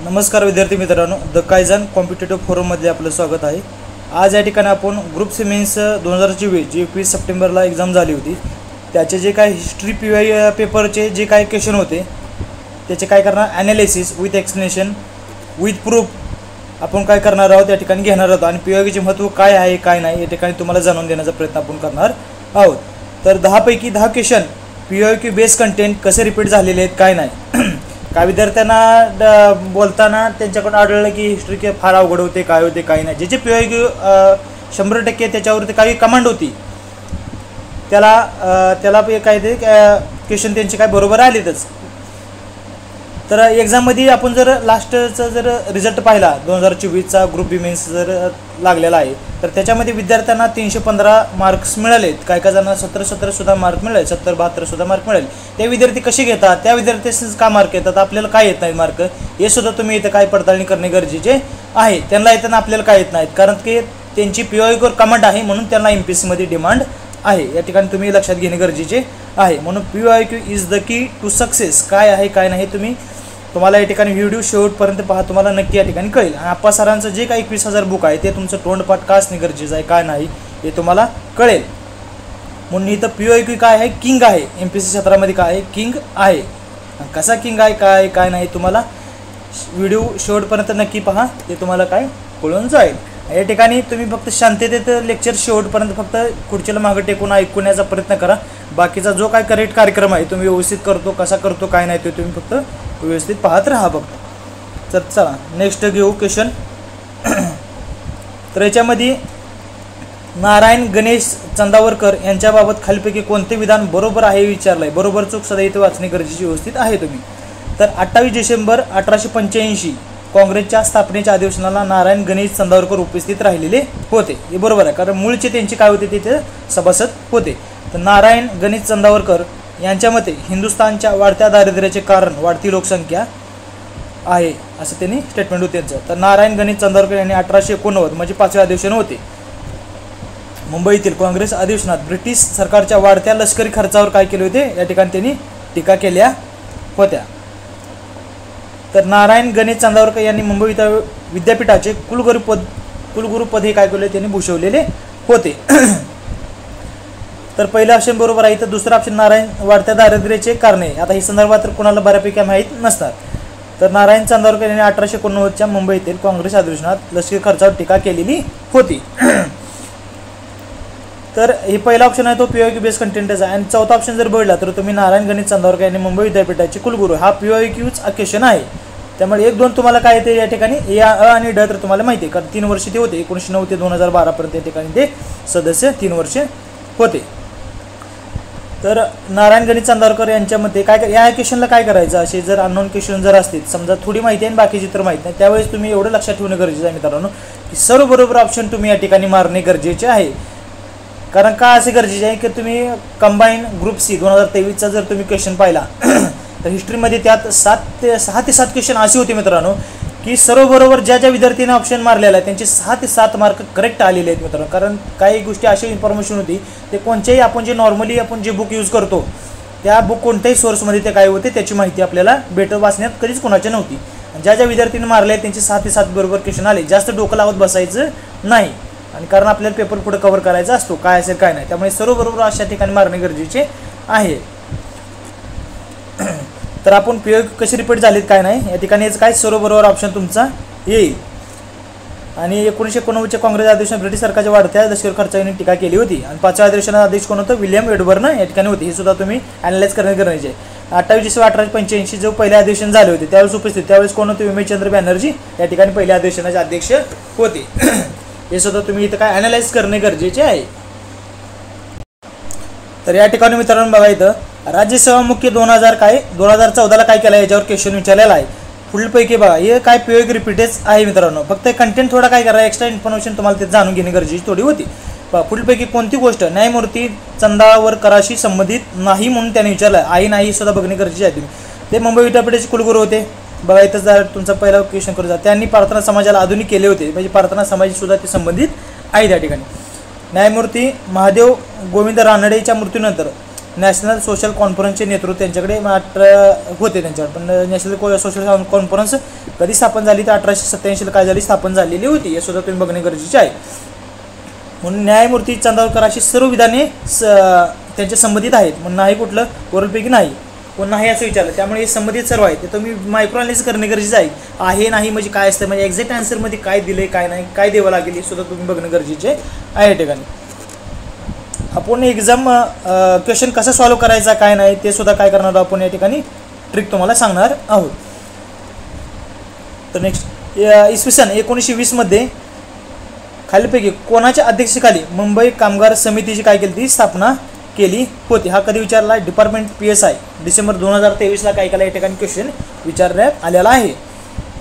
नमस्कार विद्यार्थी मित्रांनो, द कायझन कॉम्पिटेटिव्ह फोरममध्ये आपलं स्वागत आहे। आज या ठिकाणी आपण ग्रुप सी मेन्स 2024 जी 21 सप्टेंबरला एक्झाम झाली होती त्याचे जे काय हिस्ट्री PY पेपरचे जे काय क्वेश्चन होते त्याचे काय करणार analysis with explanation with proof आपण काय करणार आहोत या ठिकाणी घेणार आहोत आणि PYचे महत्त्व काय आहे काय नाही या ठिकाणी तुम्हाला जाणून देण्याचा प्रयत्न आपण करणार आहोत। तर 10 पैकी 10 क्वेश्चन PYQ बेस कंटेंट कसे रिपीट झालेले आहेत काय नाही। काय विद्यार्थ्यांना बोलताना त्यांच्याकडून आढळलं की हिस्ट्री फार अवघड होते काय होते काही नाही। जे PYQ 100% त्याच्यावरती काही कमांड होती त्याला काय ते क्वेश्चन त्यांचे काय बरोबर आलेतच। तर एक्झाममध्ये आपण जर लास्टचा जर रिझल्ट पाहिला 2024चा ग्रुप बी मेन्स जर लागलेला आहे तर त्याच्यामध्ये विद्यार्थ्यांना 315 मार्क्स मिळालेत। काय काय जणांना 17 सुद्धा मार्क मिळाले, 70-72 सुद्धा मार्क मिळाले। ते विद्यार्थी कसे घेतात, त्या विद्यार्थ्यांना का मार्क येतात, आपल्याला काय येत नाही मार्क हे सुद्धा तुम्ही इथं काय पडताळणी करणे गरजेचे आहे। त्यांना येताना आपल्याला काय येत नाहीत कारण की त्यांची PYQ कमांड आहे म्हणून त्यांना MPSCमध्ये डिमांड आहे। या ठिकाणी तुम्ही लक्षात घेणे गरजेचे आहे। म्हणून PYQ is the key to success काय आहे काय नाही तुम्हाला या ठिकाणी व्हिडिओ शेवटपर्यंत पहा, तुम्हाला नक्की या ठिकाणी कळेल। आणि आप्पा सरांचं जे काही 21,000 बुक आहे ते तुमचं तोंडपाठ का असणे गरजेचं आहे काय नाही हे तुम्हाला कळेल। म्हणून इथं PYQ काय आहे किंग आहे, MPSC क्षेत्रामध्ये काय आहे किंग आहे। कसा किंग आहे काय काय नाही तुम्हाला व्हिडिओ शेवटपर्यंत नक्की पहा, ते तुम्हाला काय कळून जाईल। या ठिकाणी तुम्ही फक्त शांततेत लेक्चर शेवटपर्यंत फक्त खुर्चीला मागे टेकून ऐकण्याचा प्रयत्न करा। बाकीचा जो काय करेक्ट कार्यक्रम आहे तुम्ही व्यवस्थित करतो कसा करतो काय नाही ते तुम्ही फक्त व्यवस्थित पाहत राहा फक्त। तर चला नेक्स्ट घेऊ क्वेश्चन। तर याच्यामध्ये नारायण गणेश चंदावरकर यांच्याबाबत खालीलपैकी कोणते विधान बरोबर आहे विचारलंय। बरोबर चूक सदा इथे वाचणे गरजेचे व्यवस्थित आहे तुम्ही। तर 28 डिसेंबर 1885 काँग्रेसच्या स्थापनेच्या अधिवेशनाला नारायण गणेश चंदावरकर उपस्थित राहिलेले होते। हे बरोबर आहे कारण मूळचे त्यांचे काय होते तिथे सभासद होते। तर नारायण गणेश चंदावरकर यांच्या मते हिंदुस्थानच्या वाढत्या दारिद्र्याचे कारण वाढती लोकसंख्या आहे असं त्यांनी स्टेटमेंट होते त्यांचं। तर नारायण गणेश चंदावरकर यांनी 1889 म्हणजे 5वे अधिवेशन होते मुंबईतील काँग्रेस अधिवेशनात ब्रिटिश सरकारच्या वाढत्या लष्करी खर्चावर काय केले होते या ठिकाणी त्यांनी टीका केल्या होत्या। तर नारायण गणेश चंदावरकर यांनी मुंबई विद्यापीठाचे कुलगुरुपद हे काय केले त्यांनी भूषवलेले होते। तर पहिलं ऑप्शन बरोबर आहे। तर दुसरं ऑप्शन नारायण वाढत्या दारिद्र्याचे कारणे आता ही संदर्भात तर कोणाला बऱ्यापैकी माहीत नसतात। तर नारायण चंदावरकर यांनी 1889च्या मुंबईतील काँग्रेस अधिवेशनात लष्करी खर्चावर टीका केलेली होती। तर हे पहिला ऑप्शन आहे तो PYQ बेस कंटेंटच आहे। आणि चौथा ऑप्शन जर बघितला तर तुम्ही नारायण गणेश चंदावरकर यांनी मुंबई विद्यापीठाचे कुलगुरू हा PYQच क्वेश्चन आहे। त्यामुळे 1-2 तुम्हाला काय येते या ठिकाणी A आणि D तर तुम्हाला माहिती आहे कारण 3 वर्ष ते होते 1909 ते 2012 पर्यंत या ठिकाणी ते सदस्य 3 वर्ष होते। तर नारायण गणेश चंदावरकर यांच्या मते काय या क्वेश्चनला काय करायचं असे जर अननोन क्वेश्चन जर असतील समजा थोडी माहिती आहे बाकीची तर माहिती नाही त्यावेळेस तुम्ही एवढं लक्षात ठेवणं गरजेचं आहे मित्रांनो की सर्व बरोबर ऑप्शन तुम्ही या ठिकाणी मारणे गरजेचे आहे। कारण का असे गरजेचे आहे की तुम्ही कंबाईन ग्रुप C 2023चा जर तुम्ही क्वेश्चन पाहिला तर हिस्ट्रीमध्ये त्यात 6 ते 7 क्वेश्चन असे होते मित्रांनो की सर्व बरोबर ज्या विद्यार्थ्यांनी ऑप्शन मारलेला आहे त्यांचे 6 ते 7 मार्क करेक्ट आलेले आहेत मित्रांनो। कारण काही गोष्टी अशी इन्फॉर्मेशन होती ते कोणत्याही आपण जे नॉर्मली आपण जे बुक यूज करतो त्या बुक कोणत्याही सोर्समध्ये ते काय होते त्याची माहिती आपल्याला वाचण्यात कधीच कोणाची नव्हती। ज्या विद्यार्थ्यांनी मारले आहेत त्यांचे 6 ते 7 बरोबर क्वेश्चन आले। जास्त डोकं लावत बसायचं नाही आणि कारण आपल्याला पेपर पुढे कव्हर करायचा असतो काय असेल काय नाही त्यामुळे सर्व बरोबर अशा ठिकाणी मारणे गरजेचे आहे। तर आपण PYQ कशी रिपीट झालीत काय नाही या ठिकाणी काय सर्व बरोबर ऑप्शन तुमचा येईल। आणि 1989च्या काँग्रेस अधिवेशनात ब्रिटिश सरकारच्या वाढत्या लष्करी खर्चावर टीका केली होती। आणि 5व्या अधिवेशनात अध्यक्ष कोण होतं विल्यम एडवर्न या ठिकाणी होते। हे सुद्धा तुम्ही ॲनालाइज करणे गरजेचे आहे। 28 डिसेंबर 1885 जो पहिले अधिवेशन झाले होते त्यावेळेस उपस्थित त्यावेळेस कोण होते उमेशचंद्र बॅनर्जी या ठिकाणी पहिल्या अधिवेशनाचे अध्यक्ष होते। हे सुद्धा तुम्ही इथं काय ॲनालाइज करणे गरजेचे आहे। तर या ठिकाणी मित्रांनो बघा इथं राज्यसेवा मुख्य 2014ला काय केलं याच्यावर क्वेश्चन विचारलेला आहे। पुढीलपैकी बघा हे काय PYQ रिपीटेच आहे मित्रांनो फक्त कंटेंट थोडा काय करा एक्स्ट्रा इन्फॉर्मेशन तुम्हाला ते जाणून घेणे गरजेची थोडी होती। पुढीलपैकी कोणती गोष्ट न्यायमूर्ती चंदावरकराशी संबंधित नाही म्हणून त्याने विचारलं आहे नाही सुद्धा बघणे गरजेचे आहे तुम्ही। ते मुंबई विद्यापीठाचे कुलगुरू होते बघा इथं जर तुमचा पहिला क्वेश्चन करू त्यांनी प्रार्थना समाजाला आधुनिक केले होते म्हणजे प्रार्थना समाजाशी सुद्धा ते संबंधित आहे त्या ठिकाणी। न्यायमूर्ती महादेव गोविंद रानडेच्या मृत्यूनंतर नॅशनल सोशल कॉन्फरन्सचे नेतृत्व त्यांच्याकडे होते त्यांच्याकडे. पण नॅशनल सोशल कॉन्फरन्स कधी स्थापन झाली तर 1887ला काय झाली, स्थापन झालेली होती. हे सुद्धा तुम्ही बघणे गरजेचे आहे. म्हणून न्यायमूर्ती चंदावरकर अशी सर्व विधाने त्यांच्या संबंधित आहेत. म्हणून नाही कुठलं वरीलपैकी नाही, कोण नाही असं विचारलं. त्यामुळे हे संबंधित सर्व आहेत. ते तुम्ही मायक्रो अनालिसिस करणे गरजेचं आहे नाही म्हणजे काय असतं, म्हणजे एक्झॅक्ट आन्सरमध्ये काय दिलं काय नाही, काय द्यावं लागेल हे सुद्धा तुम्ही बघणं गरजेचे आहे. या ठिकाणी आपण एक्झाम क्वेश्चन कसा सॉल्व्ह करायचा काय नाही ते सुद्धा काय करणार आहोत आपण या ठिकाणी ट्रिक तुम्हाला सांगणार आहोत. तर नेक्स्ट, इसवी सन 1920 मध्ये खालीपैकी कोणाच्या अध्यक्षतेखाली मुंबई कामगार समितीची काय केली ती स्थापना केली होती. हा कधी विचारला, डिपार्टमेंट PSI डिसेंबर 2023ला काय केला या ठिकाणी क्वेश्चन विचारण्यात आलेला आहे.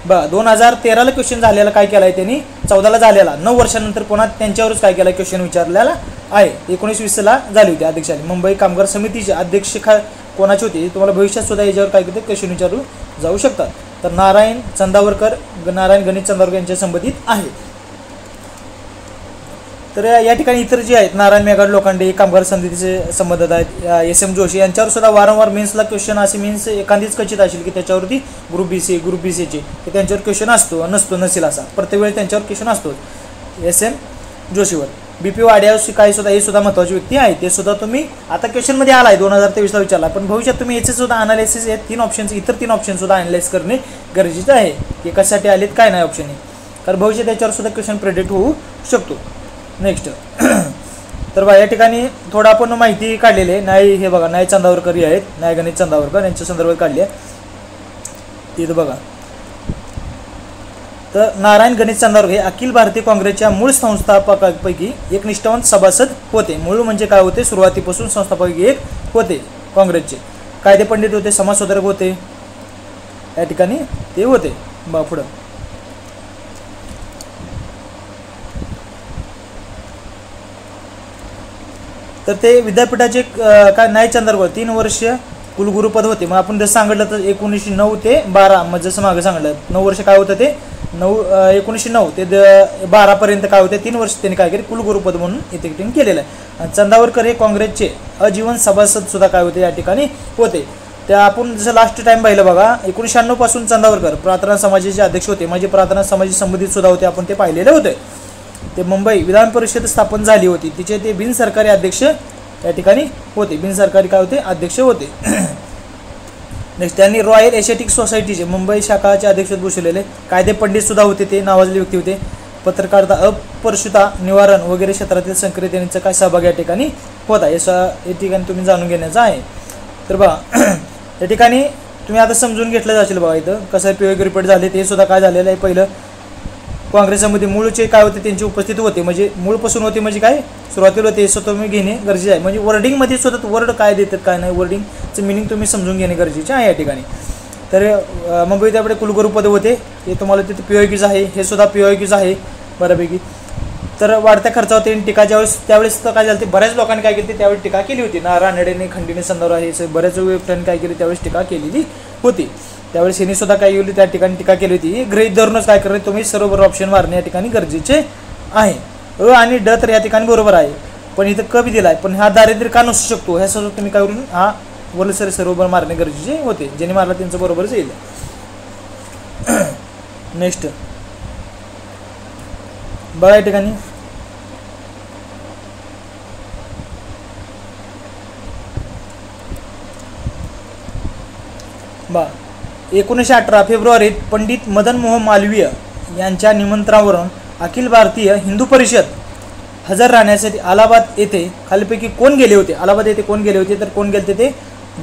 2013ला क्वेश्चन झालेला काय केला आहे त्यांनी, 14ला झालेला, 9 वर्षानंतर पुन्हा त्यांच्यावरच काय केला क्वेश्चन विचारलेला आहे. 1920ला झाली होती अध्यक्षाली. मुंबई कामगार समितीचे अध्यक्ष कोणाचे होते तुम्हाला भविष्यात सुद्धा याच्यावर काय करते क्वेश्चन विचारू जाऊ शकतात. तर नारायण गणेश चंदावरकर यांच्या संबंधित आहेत. तर या ठिकाणी इतर जे आहेत नारायण मेघाड लोखंडे कामगार समितीचे संबंधित आहेत. SM जोशी यांच्यावर सुद्धा वारंवार मेन्सला क्वेश्चन असे मीन्स एखादीच कचित असेल की त्याच्यावरती ग्रुप BCचे की त्यांच्यावर क्वेश्चन नसेल असा प्रत्येक वेळी त्यांच्यावर क्वेश्चन असतो. SM जोशीवर. BP वाड्यावरची काय सुद्धा हे सुद्धा महत्त्वाची व्यक्ती आहे. ते सुद्धा तुम्ही आता क्वेश्चनमध्ये आला आहे 2023ला विचारला, पण भविष्यात तुम्ही याचे सुद्धा अनालिसिस इतर 3 ऑप्शन सुद्धा अनालाइज करणे गरजेचं आहे की कशासाठी आलेत काय नाही ऑप्शन, कारण भविष्यात त्याच्यावर सुद्धा क्वेश्चन प्रेडिक्ट होऊ शकतो. नेक्स्ट, तर या ठिकाणी थोडं आपण माहिती काढलेली आहे. हे बघा न्याय चंदावरकर आहेत, न्याय गणेश चंदावरकर यांच्या संदर्भात काढली आहे. तिथं बघा, तर नारायण गणेश चंदावरकर हे अखिल भारतीय काँग्रेसच्या मूळ संस्थापकांपैकी एक निष्ठावंत सभासद होते. मूळ म्हणजे काय होते, सुरुवातीपासून संस्थापक एक होते काँग्रेसचे. कायदे पंडित होते, समाजसुधारक होते, या ठिकाणी ते होते. पुढं तर ते विद्यापीठाचे काय न्याय चंदावरकर 3 वर्ष कुलगुरुपद होते. मग आपण जसं सांगितलं तर 1909 ते 12 मग जसं मागं सांगितलं 9 वर्ष काय होतं ते 1909 ते 12पर्यंत काय होते 3 वर्ष त्यांनी काय केले कुलगुरुपद म्हणून इथे केलेलं आहे. चंदावरकर हे काँग्रेसचे आजीवन सभासद सुद्धा काय होते या ठिकाणी होते. त्या आपण जसं लास्ट टाइम पाहिलं बघा 1996 पासून चंदावरकर प्रार्थना समाजाचे अध्यक्ष होते, म्हणजे प्रार्थना समाजाशी संबंधित सुद्धा होते, आपण ते पाहिलेले होते. ते मुंबई विधान परिषद स्थापन झाली होती, तिचे ते बिनसरकारी अध्यक्ष या ठिकाणी होते, बिनसरकारी काय होते अध्यक्ष होते. नेक्स्ट, त्यांनी रॉयल एशियाटिक सोसायटीचे मुंबई शाखाचे अध्यक्ष भूषवलेले. कायदे पंडित सुद्धा होते, ते नावाजलेले व्यक्ती होते. पत्रकारिता अपरिशुद्धता निवारण वगैरे क्षेत्रातील संक्रिय त्यांचा काय सहभाग या ठिकाणी होता, या ठिकाणी तुम्ही जाणून घेण्याचं आहे. तर बघा या ठिकाणी तुम्ही आता समजून घेतलं असेल बघा इथं कसं POQ रिपोर्ट झाले ते सुद्धा काय झालेलं आहे. पहिलं काँग्रेसमध्ये मूळचे काय होते त्यांची उपस्थिती होते, म्हणजे मूळपासून होते म्हणजे काय सुरुवातीला ते स्वतः तुम्ही घेणे गरजेचे आहे. म्हणजे वर्डिंगमध्ये स्वतः वर्ड काय देतात काय नाही वर्डिंगचं मिनिंग तुम्ही समजून घेणे गरजेचे आहे या ठिकाणी. तर मुंबई विद्यापीठ कुलगुरुपद होते, हे तुम्हाला तिथे POQs आहे, हे सुद्धा POQs आहे बऱ्यापैकी. तर वाढत्या खर्चावरती टीका त्यावेळेस तर काय झालं ते बऱ्याच लोकांनी काय केली त्यावेळी टीका केली होती. रानडेने खंडीने संदर्भ आहे बऱ्याच व्यक्तींनी काय केली त्यावेळेस टीका केलेली होती. त्यावेळेस हिने सुद्धा काय केली त्या ठिकाणी टीका केली होती. गृहीत धरूनच काय करणे तुम्ही सर्व बरोबर ऑप्शन मारणे या ठिकाणी गरजेचे आहे. आणि ड तर या ठिकाणी बरोबर आहे, पण इथं कमी दिला आहे, पण हा दारिद्र्य का नसू शकतो ह्या सर्व तुम्ही काय करून हा वरले सर्व बरोबर मारणे गरजेचे होते, ज्यांनी मारला त्यांचं बरोबरच येईल. नेक्स्ट बघा या ठिकाणी बा 1918 फेब्रुवारीत पंडित मदन मोहन मालवीय यांच्या निमंत्रणावरून अखिल भारतीय हिंदू परिषद हजर राहण्यासाठी अलाहाबाद येथे खालीपैकी कोण गेले होते. अलाहाबाद येथे कोण गेले होते तर कोण गेले ते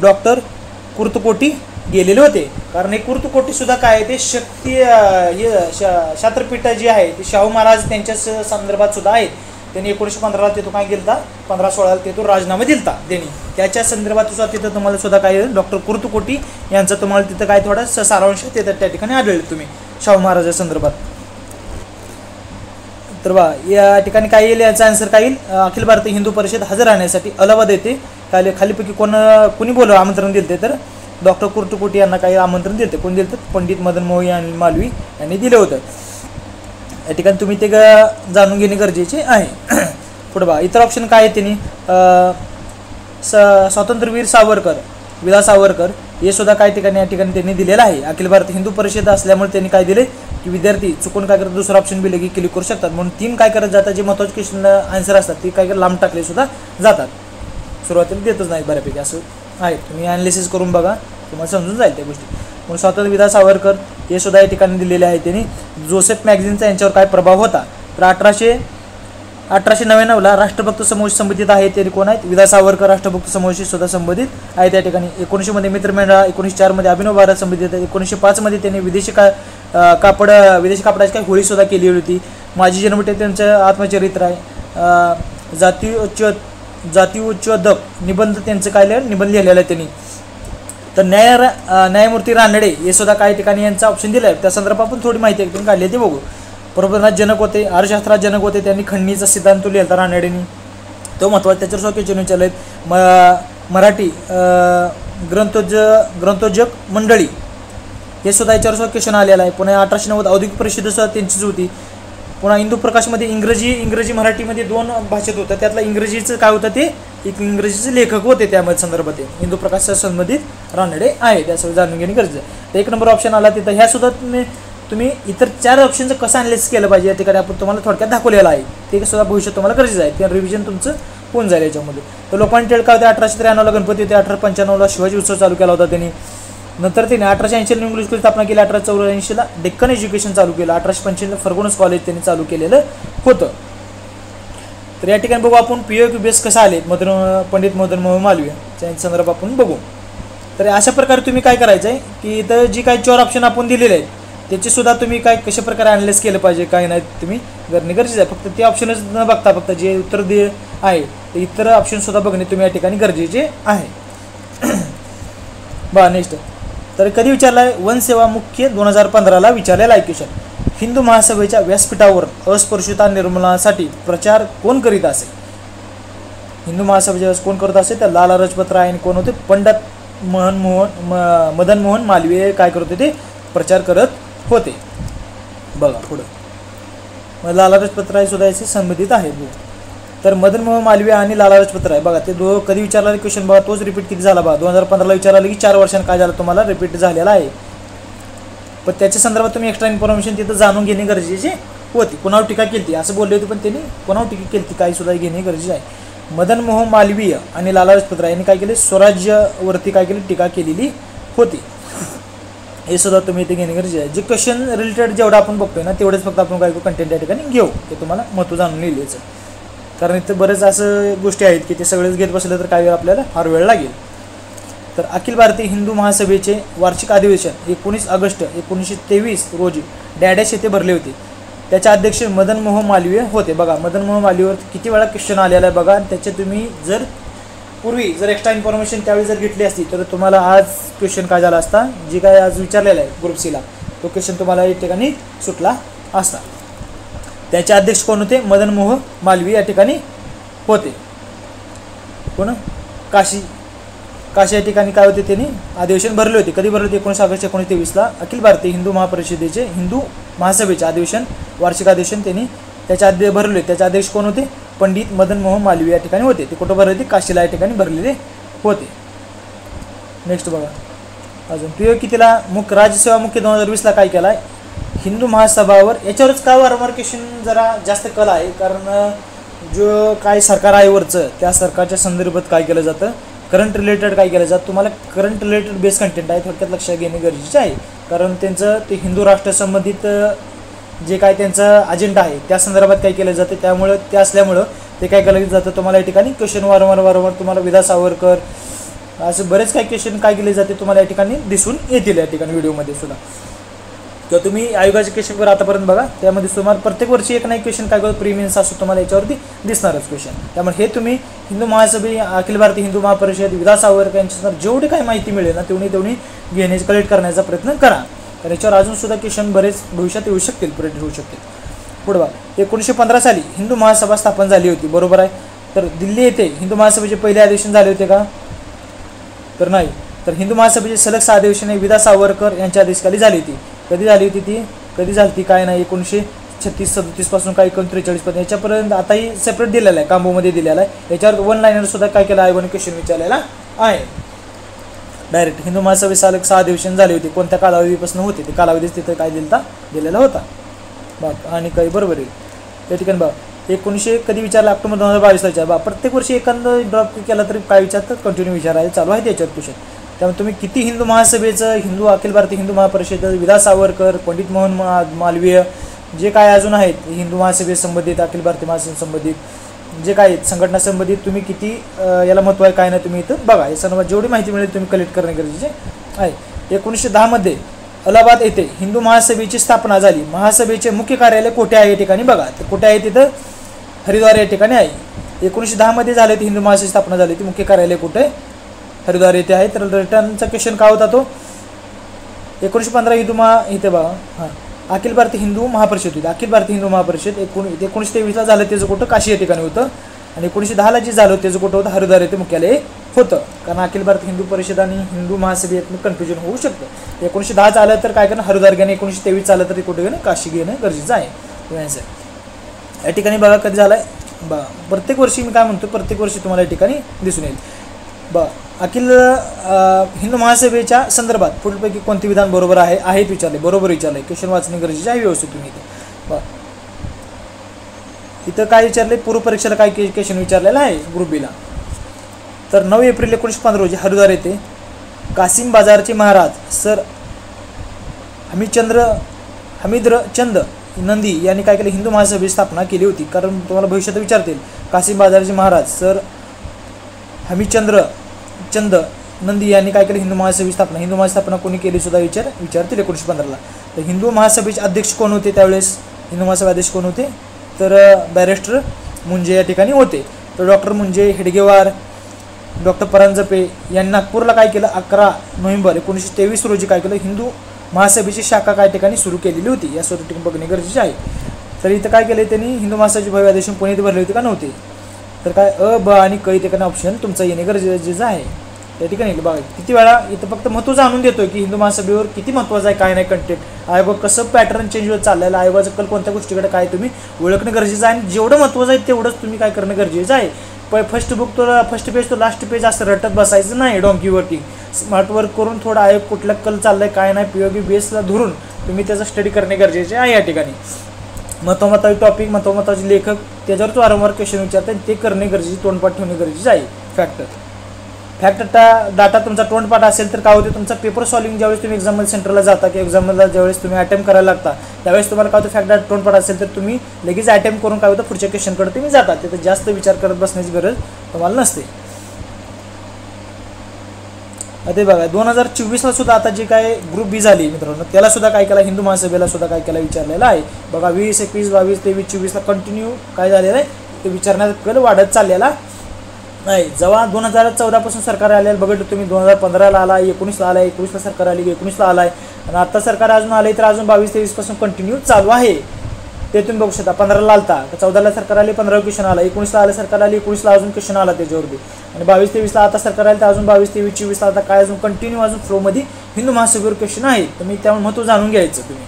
डॉक्टर कुर्तकोटी गेलेले होते. कारण हे कुर्तकोटी सुद्धा काय ते शक्ती शास्त्रपीठ जी आहे ती शाहू महाराज त्यांच्या संदर्भात सुद्धा आहेत. त्यांनी 1915ला तिथून काय गेलता 1516ला तिथून राजीनामा दिलता त्यांनी, त्याच्या संदर्भात सुद्धा तिथं तुम्हाला सुद्धा काय डॉक्टर कुर्तकोटी यांचं तुम्हाला तिथं काय थोडा सारांश येतात त्या ठिकाणी आढळले तुम्ही शाहू महाराजा संदर्भात. तर बा या ठिकाणी काय येईल याचा आन्सर काय येईल अखिल भारतीय हिंदू परिषद हजर राहण्यासाठी अलाहाबाद येथे काय खालीपैकी कुणी बोलव आमंत्रण दिले तर डॉक्टर कुर्तकोटी यांना काही आमंत्रण दिले. कोण दिलं पंडित मदन मोहन मालवी यांनी दिलं होतं. या ठिकाणी तुम्ही ते जाणून घेणे गरजेचे आहे. पुढे बघा इतर ऑप्शन काय आहे त्यांनी स्वातंत्र्यवीर सावरकर, विदा सावरकर हे सुद्धा काही ठिकाणी या ठिकाणी त्यांनी दिलेलं आहे. अखिल भारतीय हिंदू परिषद असल्यामुळे त्यांनी काय दिले की विद्यार्थी चुकून काय करतात दुसरा ऑप्शन बी लगे क्लिक करू शकतात. म्हणून 3 काय करत जातात, जे महत्त्वाचे क्वेश्चन आन्सर असतात ते काय लांब टाकले सुद्धा जातात, सुरुवातीला देतच नाही बऱ्यापैकी असं आहे. तुम्ही ॲनालिसिस करून बघा, तुम्हाला समजून जाईल त्या गोष्टी. म्हणून स्वातंत्र्य विदा सावरकर हे सुद्धा या ठिकाणी दिलेले आहे. त्यांनी जोसेफ मॅगझिनचा यांच्यावर काय प्रभाव होता, तर 1899ला राष्ट्रभक्त समूह संबंधित आहे. ते कोण आहेत, विदा सावरकर राष्ट्रभक्त समूहाशी सुद्धा संबंधित आहे. त्या ठिकाणी 1900 मध्ये मित्रमेळा, 1904 अभिनव भारत संबंधित आहे. 1905 त्यांनी विदेशी कापडाची काही होळी सुद्धा केली होती. माझी जन्मठे त्यांचं आत्मचरित्र आहे. जातीउच्चोदक निबंध त्यांचं काय निबंध लिहिलेलं आहे त्यांनी. तर न्यायमूर्ती रानडे हे सुद्धा काही ठिकाणी यांचा ऑप्शन दिला आहे. त्या संदर्भात पण थोडी माहिती त्यांनी काढली ते बघू. प्रबोधनात जनक होते, अर्थशास्त्रात जनक होते. त्यांनी खंडणीचा सिद्धांत लिहिला रानडेंनी, तो महत्त्वाचा. त्याच्यावर सुद्धा क्वेश्चन विचारले आहेत. मराठी ग्रंथोजक मंडळी हे सुद्धा याच्यावर सुद्धा क्वेश्चन आलेला आहे. पुन्हा 1890 औद्योगिक परिषद सुद्धा त्यांचीच होती. पुन्हा हिंदू प्रकाशमध्ये इंग्रजी मराठीमध्ये 2 भाषेत होतं. त्यातलं इंग्रजीचं काय होतं, ते एक इंग्रजीचे लेखक होते त्यामध्ये संदर्भात. हिंदू प्रकाश संबंधित रानडे आहे, त्यासोबत जाणून घेणे गरजेचं आहे. तर 1 नंबर ऑप्शन आला तिथं. ह्या सुद्धा तुम्ही इतर 4 ऑप्शनचं कसं ॲनालिसिस केलं पाहिजे या ठिकाणी आपण तुम्हाला थोडक्यात दाखवलेलं आहे. ते सुद्धा भविष्यात तुम्हाला गरजेचं आहे. ते रिव्हिजन तुमचं होऊन जाईल याच्यामध्ये. तर लोकमान्य टिळक होते, 1893ला गणपती होते, 1895ला शिवाजी उत्सव चालू केला होता त्यांनी. नंतर त्यांनी 1880ला इंग्लिश स्कूल स्थापना केली, 1884ला डेक्कन एज्युकेशन चालू केलं, 1885ला फर्गुनस कॉलेज त्यांनी चालू केलेलं होतं. तर या ठिकाणी बघू आपण POQ बेस कसा आले पंडित मदन मोहन मालवीय यांच्या संदर्भात आपण बघू. तर अशा प्रकारे तुम्ही काय करायचं आहे की इथं जी काही 4 ऑप्शन आपण दिलेले आहेत त्याची सुद्धा तुम्ही काय कशा प्रकारे ॲनालाइज केलं पाहिजे काय नाही तुम्ही करणे गरजेचं आहे. फक्त ते ऑप्शनच न बघता फक्त जे उत्तर आहे ते इतर ऑप्शन सुद्धा बघणे तुम्ही या ठिकाणी गरजेचे आहे. बघा नेक्स्ट. तर कधी विचारला आहे, वन सेवा मुख्य 2015ला विचारलेला आहे क्वेश्चन. हिंदू महासभेच्या व्यासपीठावर अस्पृश्यता निर्मूलनासाठी प्रचार कोण करीत असे. हिंदू महासभेच्या कोण करत असे, तर लाला लजपत राय आणि कोण होते, पंडित मदन मोहन मालवीय काय करत होते, प्रचार करत होते. बघा पुढं मग लाला लजपत राय सुद्धा याशी संबंधित आहेत. तर मदन मोहन मालवीय आणि लाला लजपत राय बघा ते कधी विचारला क्वेश्चन बघा तोच रिपीट किती झाला बघा 2015ला विचारला की 4 वर्षांनी काय झालं तुम्हाला रिपीट झालेला आहे. पण त्याच्या संदर्भात तुम्ही एक्स्ट्रा इन्फॉर्मेशन तिथं जाणून घेणे गरजेचे होती. कुणावर टीका केली असं बोलले होते पण त्यांनी कुणावर टीका केली काही सुद्धा घेणे गरजेचे आहे. मदन मोहन मालवीय आणि लाला लजपत राय यांनी काय केले, स्वराज्यावरती काय केली टीका केलेली होती. हे सुद्धा तुम्ही इथे घेणे गरजेचे आहे. जे क्वेश्चन रिलेटेड जेवढं आपण बघतोय ना तेवढेच फक्त आपण काय कंटेंट या ठिकाणी घेऊ ते तुम्हाला महत्त्व जाणून लिहिलेचं. कारण इथं बरेच असं गोष्टी आहेत की ते सगळेच घेत बसलं तर काही वेळ आपल्याला फार वेळ लागेल. तर अखिल भारतीय हिंदू महासभेचे वार्षिक अधिवेशन 19 ऑगस्ट 1923 रोजी डॅडॅश येथे भरले होते. त्याचे अध्यक्ष मदन मोहन मालवीय होते. बघा मदन मोहन मालवीयवर किती वेळा क्वेश्चन आलेला आहे बघा. त्याचे तुम्ही जर पूर्वी जर एक्स्ट्रा इन्फॉर्मेशन त्यावेळी जर घेतली असती तर तुम्हाला आज क्वेश्चन काय झाला असता, जे काय आज विचारलेला आहे ग्रुप सीला तो क्वेश्चन तुम्हाला या ठिकाणी सुटला असता. त्याचे अध्यक्ष कोण होते, मदन मोहन मालवीय या ठिकाणी होते. कोण, काशी या ठिकाणी काय होते त्यांनी अधिवेशन भरले होते. कधी भरले होते, 19 ऑगस्ट 1923ला अखिल भारतीय हिंदू महापरिषदेचे हिंदू महासभेचे अधिवेशन वार्षिक अधिवेशन त्यांनी त्याच्या भरले. त्याचे अध्यक्ष कोण होते, पंडित मदन मोहन मालवीय या ठिकाणी होते. ते कुठं भरले होते, काशीला या ठिकाणी भरलेले होते. नेक्स्ट बघा अजून POQ कितीला राज्यसेवा मुख्य 2020ला काय केला आहे, हिंदू महासभावर. याच्यावरच काय वारंवार क्वेश्चन जरा जास्त कल आहे कारण जो काय सरकार आहे वरचं त्या सरकारच्या संदर्भात काय केलं जातं, करंट रिलेटेड काय केलं जातं. तुम्हाला करंट रिलेटेड बेस कंटेंट आहे थोडक्यात लक्षात घेणे गरजेचे आहे. कारण त्यांचं ते हिंदू राष्ट्र संबंधित जे काय त्यांचं अजेंडा आहे त्या संदर्भात काय केलं जातं. त्यामुळं ते असल्यामुळं ते काय केलं जातं तुम्हाला या ठिकाणी क्वेश्चन वारंवार तुम्हाला विदा सावरकर असं बरेच काही क्वेश्चन काय केले जाते तुम्हाला या ठिकाणी दिसून येतील या ठिकाणी व्हिडिओमध्ये सुद्धा. किंवा तुम्ही आयोगाचे क्वेश्चनवर आतापर्यंत बघा त्यामध्ये तुम्हाला प्रत्येक वर्षी एक ना एक क्वेश्चन काय करतो प्रीमियन्स असतो तुम्हाला याच्यावरती दिसणारच क्वेश्चन. त्यामुळे हे तुम्ही हिंदू महासभे अखिल भारतीय हिंदू महापरिषद विदा सावरकर यांच्या जेवढी काही माहिती मिळेल ना तेवढी घेण्याची कलेक्ट करण्याचा प्रयत्न करा. तर याच्यावर अजून सुद्धा क्वेश्चन बरेच भविष्यात येऊ शकतील, प्रेडिक्ट होऊ शकतील. पुढे बघा 1915 साली हिंदू महासभा स्थापन झाली होती बरोबर आहे. तर दिल्ली येथे हिंदू महासभेचे पहिले अधिवेशन झाले होते का, तर नाही. तर हिंदू महासभेचे सलग 6 अधिवेशने विदा सावरकर यांच्या आदेशाखाली झाली होती. कधी झाली होती ती, कधी झाली ती काय नाही, 36-37 पासून काही 43 पर्यंत याच्यापर्यंत आताही सेपरेट दिलेला आहे, कांबोमध्ये दिलेला आहे. याच्यावर वन लाईनर सुद्धा काय केलं आयोगाने क्वेश्चन विचारलेला आहे. डायरेक्ट हिंदू महासभेत 6 अधिवेशन झाले होते, कोणत्या कालावधीपासून होते ते कालावधीच तिथं काय दिलेला होता. बघ आणि काही बरोबर आहे त्या ठिकाणी. बघा 1900 कधी विचारला, ऑक्टोबर 2022ला विचार. प्रत्येक वर्षी एखादा ड्रॉप केला तरी काय विचारतात, कंटिन्यू विचारायला चालू आहे त्याच्यावर क्वेश्चन. त्यामुळे तुम्ही किती हिंदू महासभेचं, हिंदू अखिल भारतीय हिंदू महापरिषद, विदा सावरकर, पंडित मोहन मालवीय, जे काय अजून आहेत हिंदू महासभेत संबंधित, अखिल भारतीय महासभेत संबंधित जे काय आहेत संघटना संबंधित, तुम्ही किती याला महत्त्व आहे काय नाही तुम्ही इथं बघा. हे सर्व जेवढी माहिती मिळेल तुम्ही कलेक्ट करणे गरजेचे आहे. 1910 मध्ये अलाहाबाद येथे हिंदू महासभेची स्थापना झाली. महासभेचे मुख्य कार्यालय कोठे आहे या ठिकाणी बघा. तर कुठे आहे तिथं, हरिद्वार या ठिकाणी आहे. 1910 मध्ये झाले ते हिंदू महासभेची स्थापना झाली. ती मुख्य कार्यालय कुठे, हरिद्वार येथे आहे. तर रिटर्नचा क्वेश्चन काय होता तो, 1915 हिंदू इथे बघा. हां, अखिल भारतीय हिंदू महापरिषद होती. अखिल भारतीय हिंदू महापरिषद 1923ला झालं त्याचं कुठं, काशी या ठिकाणी होतं. आणि 1910ला जे झालं त्याचं कुठं होतं, हरिद्वार येथे मुख्यालय होतं. कारण अखिल भारतीय हिंदू परिषद आणि हिंदू महासभेत कन्फ्युजन होऊ शकतं. 1910 झालं तर काय करणं, हरिद्वार घेणं. 1923 झालं तर कुठे घेणं, काशी घेणं गरजेचं आहे. या ठिकाणी बघा कधी झालं आहे बघा. प्रत्येक वर्षी मी काय म्हणतो, प्रत्येक वर्षी तुम्हाला या ठिकाणी दिसून येईल बघा. अखिल हिंदू महासभेच्या संदर्भात पुढीलपैकी कोणते विधान बरोबर आहेत विचारले, बरोबर विचारले. क्वेश्चन वाचणे गरजेचे आहे व्यवस्थित तुम्ही इथे बघा. इथं काय विचारले, पूर्व परीक्षेला काय क्वेश्चन विचारलेला आहे ग्रुप बीला. तर 9 एप्रिल 1915 रोजी हरिद्वार येथे कासिम बाजारचे महाराज सर हमिद्रचंद नंदी यांनी काय केलं, हिंदू महासभेची स्थापना केली होती. कारण तुम्हाला भविष्यात विचारतील, कासिम बाजारचे महाराज सर हमिचंद नंदी यांनी काय केलं, हिंदू महासभेची स्थापना. हिंदू महासभा कोणी केली सुद्धा विचारतील 1915ला. तर हिंदू महासभेचे अध्यक्ष कोण होते त्यावेळेस, हिंदू महासभा अध्यक्ष कोण होते, तर बॅरिस्टर मुंजे या ठिकाणी होते. तर डॉक्टर मुंजे, हेडगेवार, डॉक्टर परांजपे यांनी नागपूरला काय केलं, 11 नोव्हेंबर 1923 रोजी काय केलं, हिंदू महासभेची शाखा काय ठिकाणी सुरू केलेली होती. या स्वतः ठिकाणी बघणे गरजेचे आहे. तर इथं काय केलं त्यांनी, हिंदू महासभेचे भव्य अधिवेशन पुण्यात भरले होते का नव्हते. तर काय अ, ब आणि क ठिकाणी ऑप्शन तुमचं येणे गरजेचं आहे. त्या ठिकाणी बघा किती वेळा इथं फक्त महत्त्व जाणून देतोय की हिंदू महासभेवर किती महत्त्वाचं आहे काय नाही कंटेंट, आयोग कसं पॅटर्न चेंज होत चाललेलं, आयोगाचं कल कोणत्या गोष्टीकडे काय तुम्ही ओळखणं गरजेचं आहे. आणि जेवढं महत्त्वाचं आहे तेवढंच तुम्ही काय करणं गरजेचं आहे. फर्स्ट पेज तो लास्ट पेज असं रटत बसायचं नाही डॉंकीवरती. स्मार्ट वर्क करून थोडा आयोग कुठला कल चाललाय काय नाही पीओबी बेसला धरून तुम्ही त्याचा स्टडी करणे गरजेचे आहे. या ठिकाणी महत्त्वाचे टॉपिक, महत्त्वाचे लेखक त्याच्यावर वारंवार क्वेश्चन विचारतात ते करणे गरजेचे, तोंडपाठ ठेवणे गरजेचे आहे. फॅक्ट डाटा तुमचा तोंडपाठ असेल तर काय होते, तुमचा पेपर सॉल्विंग ज्यावेळेस तुम्ही एक्झाममध्ये सेंटरला जाता की एक्झामला ज्यावेळेस तुम्ही अटेम्प्ट करायला लागता त्यावेळेस तुम्हाला काय होतं, फॅक्ट डाटा तोंडपाठ असेल तर तुम्ही लगेच अटेम्प्ट करून काय होतं पुढच्या क्वेश्चनकडे तुम्ही जाता. तिथे जास्त विचार करत बसण्याची गरज तुम्हाला नसते. ते बघा 2024ला सुद्धा आता जे काय ग्रुप बी झाली मित्रांनो त्याला सुद्धा काय केला, हिंदू महासभेला सुद्धा काय केला विचारलेला आहे. बघा 20, 21, 22, 23, 24ला कंटिन्यू काय झालेलं आहे ते विचारण्याचा कल वाढत चाललेला नाही. जेव्हा 2014 पासून सरकार आलेलं बघितलं तुम्ही, 2015ला आला, 19ला आलाय, 21ला सरकार आली, 19ला आलाय आणि आता सरकार अजून आले तर अजून 22-23 पासून कंटिन्यू चालू आहे. ते तुम्ही बघू शकता. 15ला आलता, 14ला सरकार आली, 15 क्वेश्चन आला, 19ला आलं सरकार आली, 19ला अजून क्वेश्चन आला त्याच्यावरती आणि 22-23ला आता सरकार आलं तर अजून 22-23, 24ला आता काय अजून कंटिन्यू अजून फ्लोमध्ये हिंदू महासभेवर क्वेश्चन आहे. तुम्ही त्यामुळे महत्त्व जाणून घ्यायचं तुम्ही,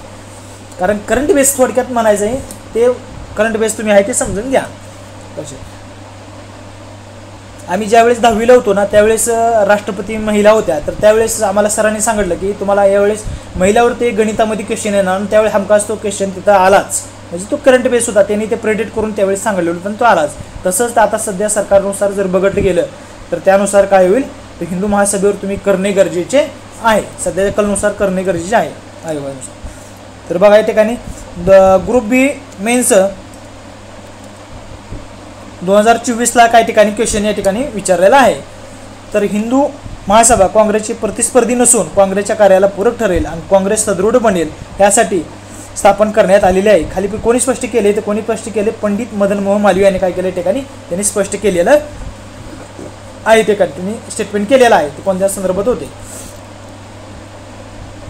कारण करंट बेस थोडक्यात म्हणायचं आहे ते करंट बेस तुम्ही आहे ते समजून घ्या. कसे आम्ही ज्यावेळेस 10वीला होतो ना त्यावेळेस राष्ट्रपती महिला होत्या, तर त्यावेळेस आम्हाला सरांनी सांगितलं की तुम्हाला यावेळेस महिलावरती गणितामध्ये क्वेश्चन येणार आणि त्यावेळेस हमखास तो क्वेश्चन तिथं आलाच, म्हणजे तो करंट बेस होता. त्यांनी ते प्रेडिक्ट करून त्यावेळेस सांगितलं होतं पण तो आलाच. तसंच आता सध्या सरकारनुसार जर बघितलं गेलं तर त्यानुसार काय होईल, तर हिंदू महासभेवर तुम्ही करणे गरजेचे आहे, सध्याच्या कलनुसार करणे गरजेचे आहे आयोगानुसार. तर बघा या ठिकाणी ग्रुप बी मेन्स 2024ला काय ठिकाणी क्वेश्चन या ठिकाणी विचारलेला आहे. तर हिंदू महासभा काँग्रेसची प्रतिस्पर्धी नसून काँग्रेसच्या कार्याला पूरक ठरेल आणि काँग्रेस सदृढ बनेल यासाठी स्थापन करण्यात आलेले आहे. खाली कोणी स्पष्ट केले तर कोणी स्पष्ट केले, पंडित मदन मोहन मालवीय यांनी काय केलं ठिकाणी त्यांनी स्पष्ट केलेलं आहे. ते त्यांनी स्टेटमेंट केलेलं आहे ते कोणत्या संदर्भात होते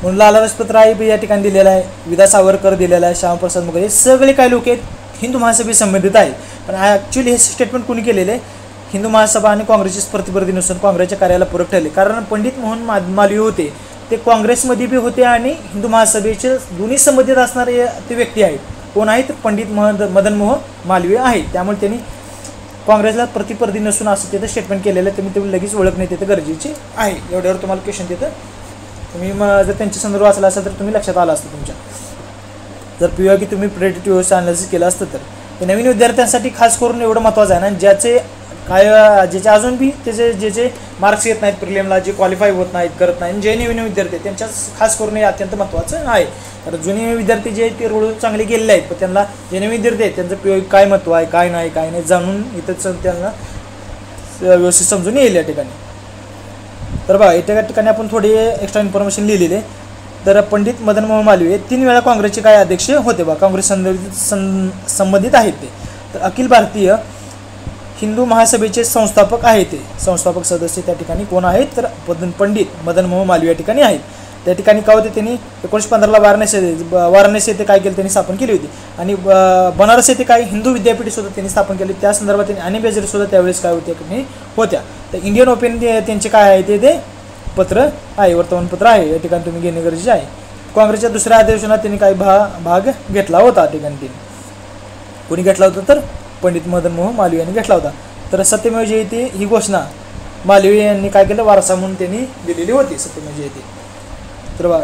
म्हणून लाला लजपत राय या ठिकाणी दिलेला आहे, विदा सावरकर दिलेला आहे, श्यामप्रसाद मुखर्जी हे सगळे काही लोक आहेत हिंदू महासभे संबंधित आहेत. पण ॲक्च्युली हे स्टेटमेंट कोणी केलेले आहे, हिंदू महासभा आणि काँग्रेसची प्रतिस्पर्धी नसून काँग्रेसच्या कार्याला पूरक ठरले. कारण पंडित मोहन मालवीय होते ते काँग्रेसमध्ये बी होते आणि हिंदू महासभेचे दोन्ही संबंधित असणारे ते व्यक्ती आहेत. कोण आहे तर पंडित मदन मोहन मालवीय आहे. त्यामुळे त्यांनी काँग्रेसला प्रतिस्पर्धी नसून असं तिथं स्टेटमेंट केलेलं आहे. तुम्ही लगेच ओळखणे तिथं गरजेचे आहे. एवढ्यावर तुम्हाला क्वेश्चन तिथं तुम्ही जर त्यांच्या संदर्भ वाचला असेल तर तुम्ही लक्षात आलं असतं तुमच्या. जर PYQ तुम्ही प्रेडिक्टिव्ह व्यवस्था अनालिसिस केलं असतं तर हे नवीन विद्यार्थ्यांसाठी खास करून एवढं महत्त्वाचं आहे ना, ज्याचे ज्याचे अजून बी ज्याचे मार्क्स येत नाहीत प्रिलिमला, जे क्वालिफाय होत नाहीत करत नाहीत, जे नवीन विद्यार्थी त्यांच्या खास करून हे अत्यंत महत्त्वाचं आहे. तर जुने विद्यार्थी जे ते रोड चांगले गेलेले आहेत, पण त्यांना जे नवीन विद्यार्थी आहेत त्यांचं PYQ काय महत्त्व आहे काय नाही जाणून इथंच त्यांना व्यवस्थित समजून येईल या ठिकाणी. तर बघा त्या ठिकाणी आपण थोडी एक्स्ट्रा इन्फॉर्मेशन लिहिलेली आहे. तर पंडित मदन मोहन मालवीय 3 वेळा काँग्रेसचे काय अध्यक्ष होते बा, काँग्रेस संबंधित आहेत ते. तर अखिल भारतीय हिंदू महासभेचे संस्थापक आहेत ते. संस्थापक सदस्य त्या ठिकाणी कोण आहेत तर पंडित मदन मोहन मालवीय या ठिकाणी आहेत. त्या ठिकाणी काय होते त्यांनी 1915ला वाराणसी येथे काय केलं त्यांनी स्थापन केली होती. आणि बनारस येथे काय हिंदू विद्यापीठ सुद्धा त्यांनी स्थापन केली. त्या संदर्भात त्यांनी अनेक सुद्धा त्यावेळेस काय होत्या. तर इंडियन ओपिनियन त्यांचे काय आहे ते पत्र आहे, वर्तमानपत्र आहे. या ठिकाणी तुम्ही घेणे गरजेचे आहे. काँग्रेसच्या दुसऱ्या अधिवेशनात त्यांनी काय भाग घेतला होता. ठिकाणी त्यांनी कोणी घेतला होता तर पंडित मदन मोहन मालवीय यांनी घेतला होता. तर सत्यमेव जयते ही घोषणा मालवीय यांनी काय केलं वारसा म्हणून त्यांनी दिलेली होती सत्यमेव जयते. तर बघा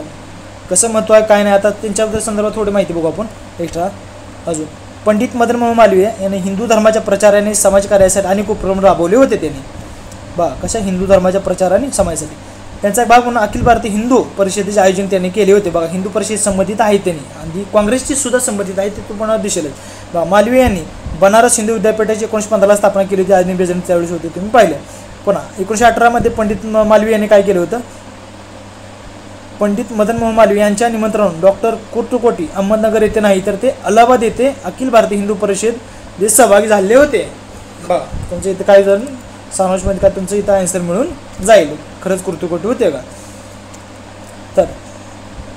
कसं महत्त्व आहे काय नाही. आता त्यांच्याबद्दल संदर्भात थोडी माहिती बघू आपण एक्स्ट्रा अजून. पंडित मदन मोहन मालवीय यांनी हिंदू धर्माच्या प्रचाराने समाजकार्यासाठी अनेक उपक्रम राबवले होते. त्यांनी कशा हिंदू धर्माच्या प्रचाराने समाजासाठी त्यांचा एक भाग म्हणून अखिल भारतीय हिंदू परिषदेचे आयोजन त्यांनी केले होते. बघा हिंदू परिषद संबंधित आहेत त्यांनी आणि काँग्रेसची सुद्धा संबंधित आहे ते तुम्हाला दिसेल. मालवीय यांनी बनारस हिंदू विद्यापीठाची 1915ला स्थापना केली होती. आज निवेदन त्यावेळेस होते तुम्ही पाहिलं. पुन्हा 1918मध्ये पंडित मालवीय यांनी काय केलं होतं, पंडित मदन मोहन मालवीय यांच्या निमंत्रणावरून डॉक्टर कुर्तुकोटी अहमदनगर येथे नाही तर ते अलाहाबाद येथे अखिल भारतीय हिंदू परिषद सहभागी झाले होते. बघा तुमच्या इथं काय झालं समाजमध्ये काय तुमचं इथं आन्सर मिळून जाईल. खरंच कुर्तुकोटी होते का. तर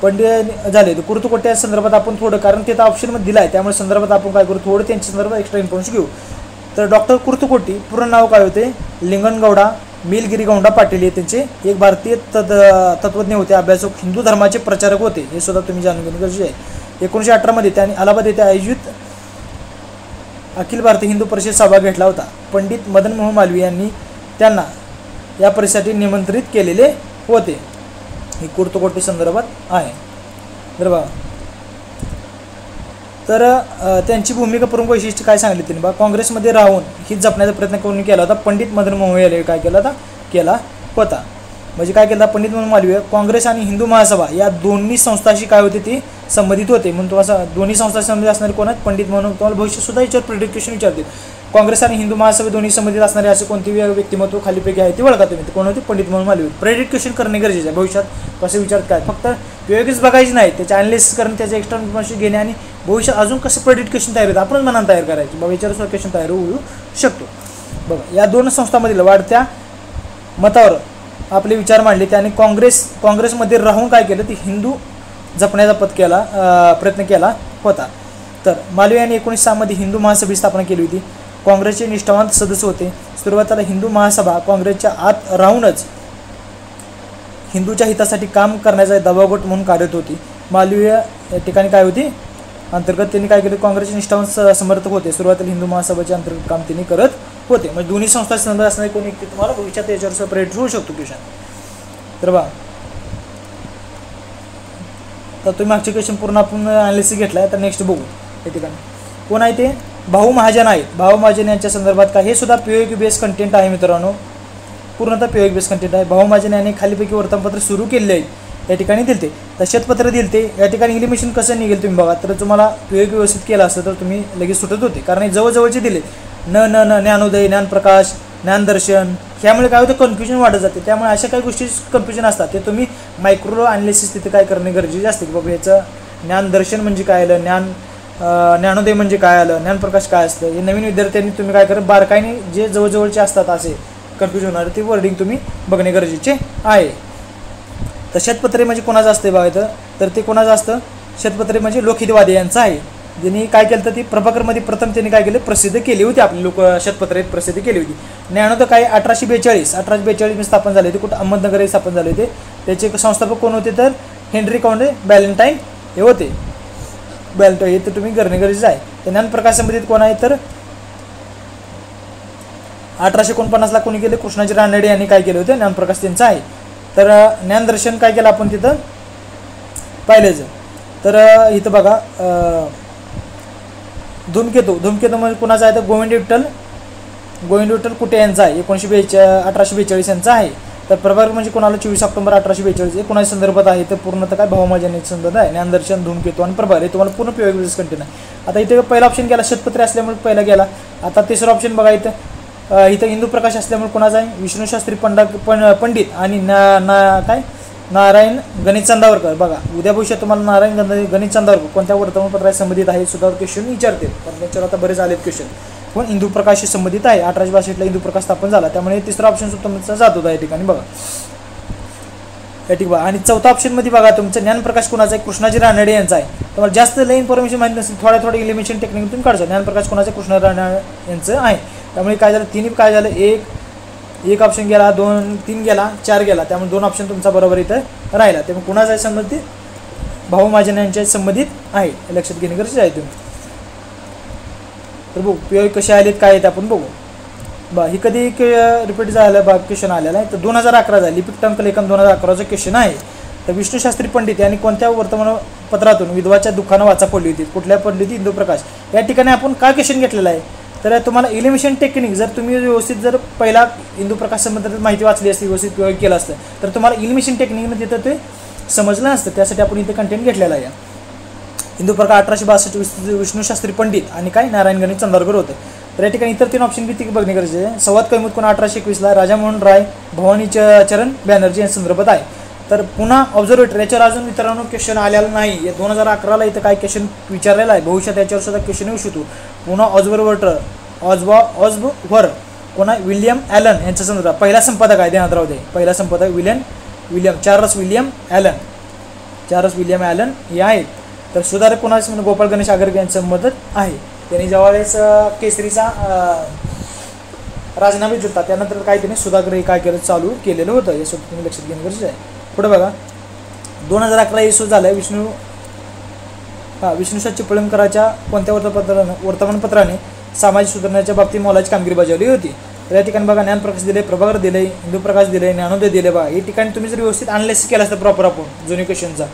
पंडित झाले तर कुर्तुकोटी या संदर्भात आपण थोडं कारण तिथं ऑप्शनमध्ये दिला आहे त्यामुळे संदर्भात आपण काय करू थोडं त्यांच्या संदर्भात एक्स्ट्रा इन्फॉर्मेशन घेऊ. तर डॉक्टर कुर्तुकोटी पूर्ण नाव काय होते लिंगनगौडा नीलगिरी गौंडा पाटील हे त्यांचे एक भारतीय तत्त्वज्ञ होते. अभ्यासक हिंदू धर्माचे प्रचारक होते हे सुद्धा तुम्ही जाणून घेणे गरजेचे आहे. 1918मध्ये त्यांनी अलाहाबाद येथे आयोजित अखिल भारतीय हिंदू परिषद सहभाग घेतला होता. पंडित मदन मोहन मालवीय यांनी त्यांना या परिषदेसाठी निमंत्रित केलेले होते. ही कुर्तुकोटी संदर्भात आहे. तर बघा तर त्यांची भूमिका प्रमुख वैशिष्ट्य काय सांगितली त्यांनी बघा काँग्रेसमध्ये राहून हित जपण्याचा प्रयत्न करून केला होता. पंडित मदन मोहन यांनी काय केला होता म्हणजे काय केलं पंडित मदन मालवीय काँग्रेस आणि हिंदू महासभा या दोन्ही संस्थांशी काय होते ते संबंधित होते. म्हणून तुम्हाला दोन्ही संस्थांशी संबंधित असणारे कोण आहेत पंडित म्हणून तुम्हाला भविष्य सुद्धा याच्यावर प्रिडिक्शन विचारतील. काँग्रेस आणि हिंदू महासभा दोन्ही संबंधित असणारे असे कोणते व्यक्तिमत्व खालीपैकी आहे ते ओळखा तुम्ही. कोण होते पंडित म्हणून मालवीय. प्रेडिक्शन करणे गरजेचे आहे. भविष्यात कसं विचारत काय फक्त वेगळीच बघायची नाही त्याचे अनालिसिस करणे त्याचे एक्स्ट्रा इन्फॉर्मेशन घेणे आणि भविष्यात अजून कसं प्रेडिक्शन तयार होतं आपण मनात तयार करायची बाबा याच्यावर सुद्धा क्वेश्चन तयार होऊ शकतो. बघा या दोन संस्थांमधील वाढत्या मतावर आपले विचार मांडले. त्याने काँग्रेसमध्ये राहून काय केलं ते हिंदू जपण्याचा प्रयत्न केला होता. तर मालवीय यांनी 1906 मध्ये हिंदू महासभेची स्थापना केली होती. काँग्रेसचे निष्ठावंत सदस्य होते. सुरुवातीला हिंदू महासभा काँग्रेसच्या आत राहूनच हिंदूच्या हितासाठी काम करण्याचा दबावगट म्हणून कार्यरत होती. मालवीय या ठिकाणी काय होती अंतर्गत त्यांनी काय केलं काँग्रेसचे निष्ठावंत समर्थक होते. सुरुवातीला हिंदू महासभेचे अंतर्गत काम त्यांनी करत होते. म्हणजे दोन्ही संस्था संबंध असणारे कोणी व्यक्ती तुम्हाला भविष्यात याच्यावर प्रेरित होऊ शकतो क्वेश्चन. तर बघा तर तुम्ही मागचे क्वेश्चन पूर्ण आपण अनालिसिस घेतला आहे. तर नेक्स्ट बघू या ठिकाणी कोण आहे ते भाऊ महाजन आहेत. भाऊ महाजन यांच्या संदर्भात काय हे सुद्धा PYQ बेस कंटेंट आहे मित्रांनो. पूर्णतः PYQ बेस कंटेंट आहे. भाऊ महाजन यांनी खालीपैकी वर्तमानपत्र सुरू केले आहेत या ठिकाणी दिलते. तर शेतपत्र दिलते या ठिकाणी इंग्लिमेशन कसं निघेल तुम्ही बघा. तर तुम्हाला PYQ व्यवस्थित केला असतं तर तुम्ही लगेच सुटत होते कारण हे जवळजवळचे दिले न ज्ञानोदय ज्ञानप्रकाश ज्ञानदर्शन ह्यामुळे काय होतं कन्फ्युजन वाढत जाते. त्यामुळे अशा काही गोष्टी कन्फ्युजन असतात ते तुम्ही मायक्रो अनालिसिस तिथे काय करणे गरजेचे असते की बाबा याचं ज्ञानदर्शन म्हणजे काय आलं ज्ञानोदय म्हणजे काय आलं ज्ञानप्रकाश काय असतं हे नवीन विद्यार्थ्यांनी तुम्ही काय करा बारकाईने जे जवळजवळचे असतात असे कन्फ्युजन होणार ते वर्डिंग तुम्ही बघणे गरजेचे आहे. तर शेतपत्रे म्हणजे कोणाचं असते बघा तर ते कोणाचं असतं शेतपत्रे म्हणजे लोकहितवादी यांचं आहे. ज्यांनी काय केलं तर ती प्रभाकरमध्ये प्रथम त्यांनी काय केलं प्रसिद्ध केली होती आपली शेतपत्रे प्रसिद्ध केली होती. ज्ञानोदय काय 1842 स्थापन झाले होते. कुठं अहमदनगर हे स्थापन झाले होते. त्याचे संस्थापक कोण होते तर हेनरी कॉन्डे व्हॅलेंटाईन हे होते. बॅल्ट हे तर तुम्ही करणे गरजेचं आहे. तर ज्ञानप्रकाश संबंधित कोण आहे तर 1849ला कोणी केले? कृष्णाजी रानडे यांनी काय केले होते? ज्ञानप्रकाश त्यांचा आहे. तर ज्ञानदर्शन काय केलं आपण तिथं पाहिलेच. तर इथं बघा धूमकेतू मध्ये कुणाचा आहे तर गोविंद विठ्ठल कुटे यांचा आहे. 1842 यांचा आहे. तर प्रभाकर म्हणजे कोणाला? 24 ऑक्टोबर 1842 हे कोणाच्या संदर्भात आहे तर पूर्णतः काय भावमाजनाच्या संदर्भात आहे. ज्ञानदर्शन, धूमकेतू आणि प्रभाकर हे तुम्हाला पूर्ण पीओ कंटेन आहे. आता इथे पहिला ऑप्शन गेला शतपत्रे असल्यामुळे पहिला गेला. आता तिसरा ऑप्शन बघा इथं इंदू प्रकाश असल्यामुळे कोणाचा आहे? विष्णूशास्त्री पंडित आणि काय नारायण गणित चंदावरकर. बघा उद्या भविष्यात तुम्हाला नारायण गणित चंदावरकर कोणत्या वर्तमानपत्राशी संबंधित आहे सुद्धा क्वेश्चन विचारते. पण त्याच्यावर आता बरेच आलेत क्वेश्चन. पण इंदू प्रकाशशी संबंधित आहे. 1862ला इंदू प्रकाश स्थापन झाला. त्यामुळे तिसरा ऑप्शन सुद्धा तुमचा जात होता या ठिकाणी बघा. या ठिकाणी बघा. आणि चौथा ऑप्शनमध्ये बघा तुमचं ज्ञानप्रकाश कोणाचा आहे? कृष्णाजी रानडे यांचा आहे. तुम्हाला जास्त लई इन्फॉर्मेशन माहिती नसेल थोड्या इलिमिनेशन टेक्निक तुम्ही काढतो. ज्ञानप्रकाश कोणाचं? कृष्णाजी रानडे यांचं आहे. त्यामुळे काय झालं? तिन्ही काय झालं? एक ऑप्शन गेला, 2 3 गेला, 4 गेला. त्यामुळे 2 ऑप्शन तुमचा बरोबर इथं राहिला. त्यामुळे कुणाचा आहे संबंधित? भाऊ महाजन यांच्या संबंधित आहे. लक्षात घेणे गरजेचे आहे तुम्ही. तर बघू पीओ कसे आलेत काय आहेत आपण बघू. ही कधी रिपीट झालं क्वेश्चन आलेला आहे तर 2011 झाली. लिपिक टंक लेखन 2011चं क्वेश्चन आहे. तर विष्णूशास्त्री पंडित यांनी कोणत्या वर्तमानपत्रातून विधवाच्या दुःखानं वाचा पडली होती? कुठल्या पडली होती? इंदू प्रकाश. या ठिकाणी आपण काय क्वेश्चन घेतलेला आहे तर तुम्हाला इलिमिनेशन टेक्निक जर तुम्ही व्यवस्थित जर पहिला इंदू प्रकाश संबंधित माहिती वाचली असती व्यवस्थित पीओ केलं असतं तर तुम्हाला इलिमिनेशन टेक्निकनं तिथं ते समजलं नसतं. त्यासाठी आपण इथे कंटेंट घेतलेला आहे. इंदू प्रकाश 1862 विष्णूशास्त्री पंडित आणि काय नारायण गणित चंदावरकर होतं. तर या ठिकाणी इतर 3 ऑप्शन किती बघणे गरजेचे आहे. संवाद कैमुत कोण 1821ला राजामोहन राय भवानी चरण बॅनर्जी यांच्या संदर्भात आहे. तर पुन्हा ऑब्झर्वेटर याच्यावर अजून मित्रांनो क्वेश्चन आलेला नाही. 2011ला इथं काय क्वेश्चन विचारलेला आहे. भविष्यात याच्यावर सुद्धा क्वेश्चन येऊ शकतो. पुन्हा ऑझवर्टर कोणा? विल्यम ॲलन यांच्या संदर्भात. पहिला संपादक आहे ध्यानात राहू दे. पहिला संपादक चार्ल्स विल्यम ॲलन हे आहेत. तर सुधारक कोणाचे म्हणजे गोपाळ गणेश आगरकर यांचं मदत आहे. त्यांनी ज्यावेळेस केसरीचा राजीनामा दिला त्यानंतर काय त्यांनी सुधाकर काय केलं चालू केलेलं होतं. हे सुद्धा तुम्ही लक्षात घेणं गरजेचं आहे. पुढे बघा 2011 इश्यू झालं विष्णूशास्त्री चिपळूणकरांच्या कोणत्या वर्तमानपत्राने सामाजिक सुधारण्याच्या बाबतीत मोलाची कामगिरी बजावली होती. तर या ठिकाणी बघा ज्ञानप्रकाश दिले, प्रभाकर दिले, इंदू प्रकाश दिले, ज्ञानोदय दिले. बघा या ठिकाणी तुम्ही जर व्यवस्थित अनालिसिस केलं असतं प्रॉपर आपण जुने क्वेश्चनचा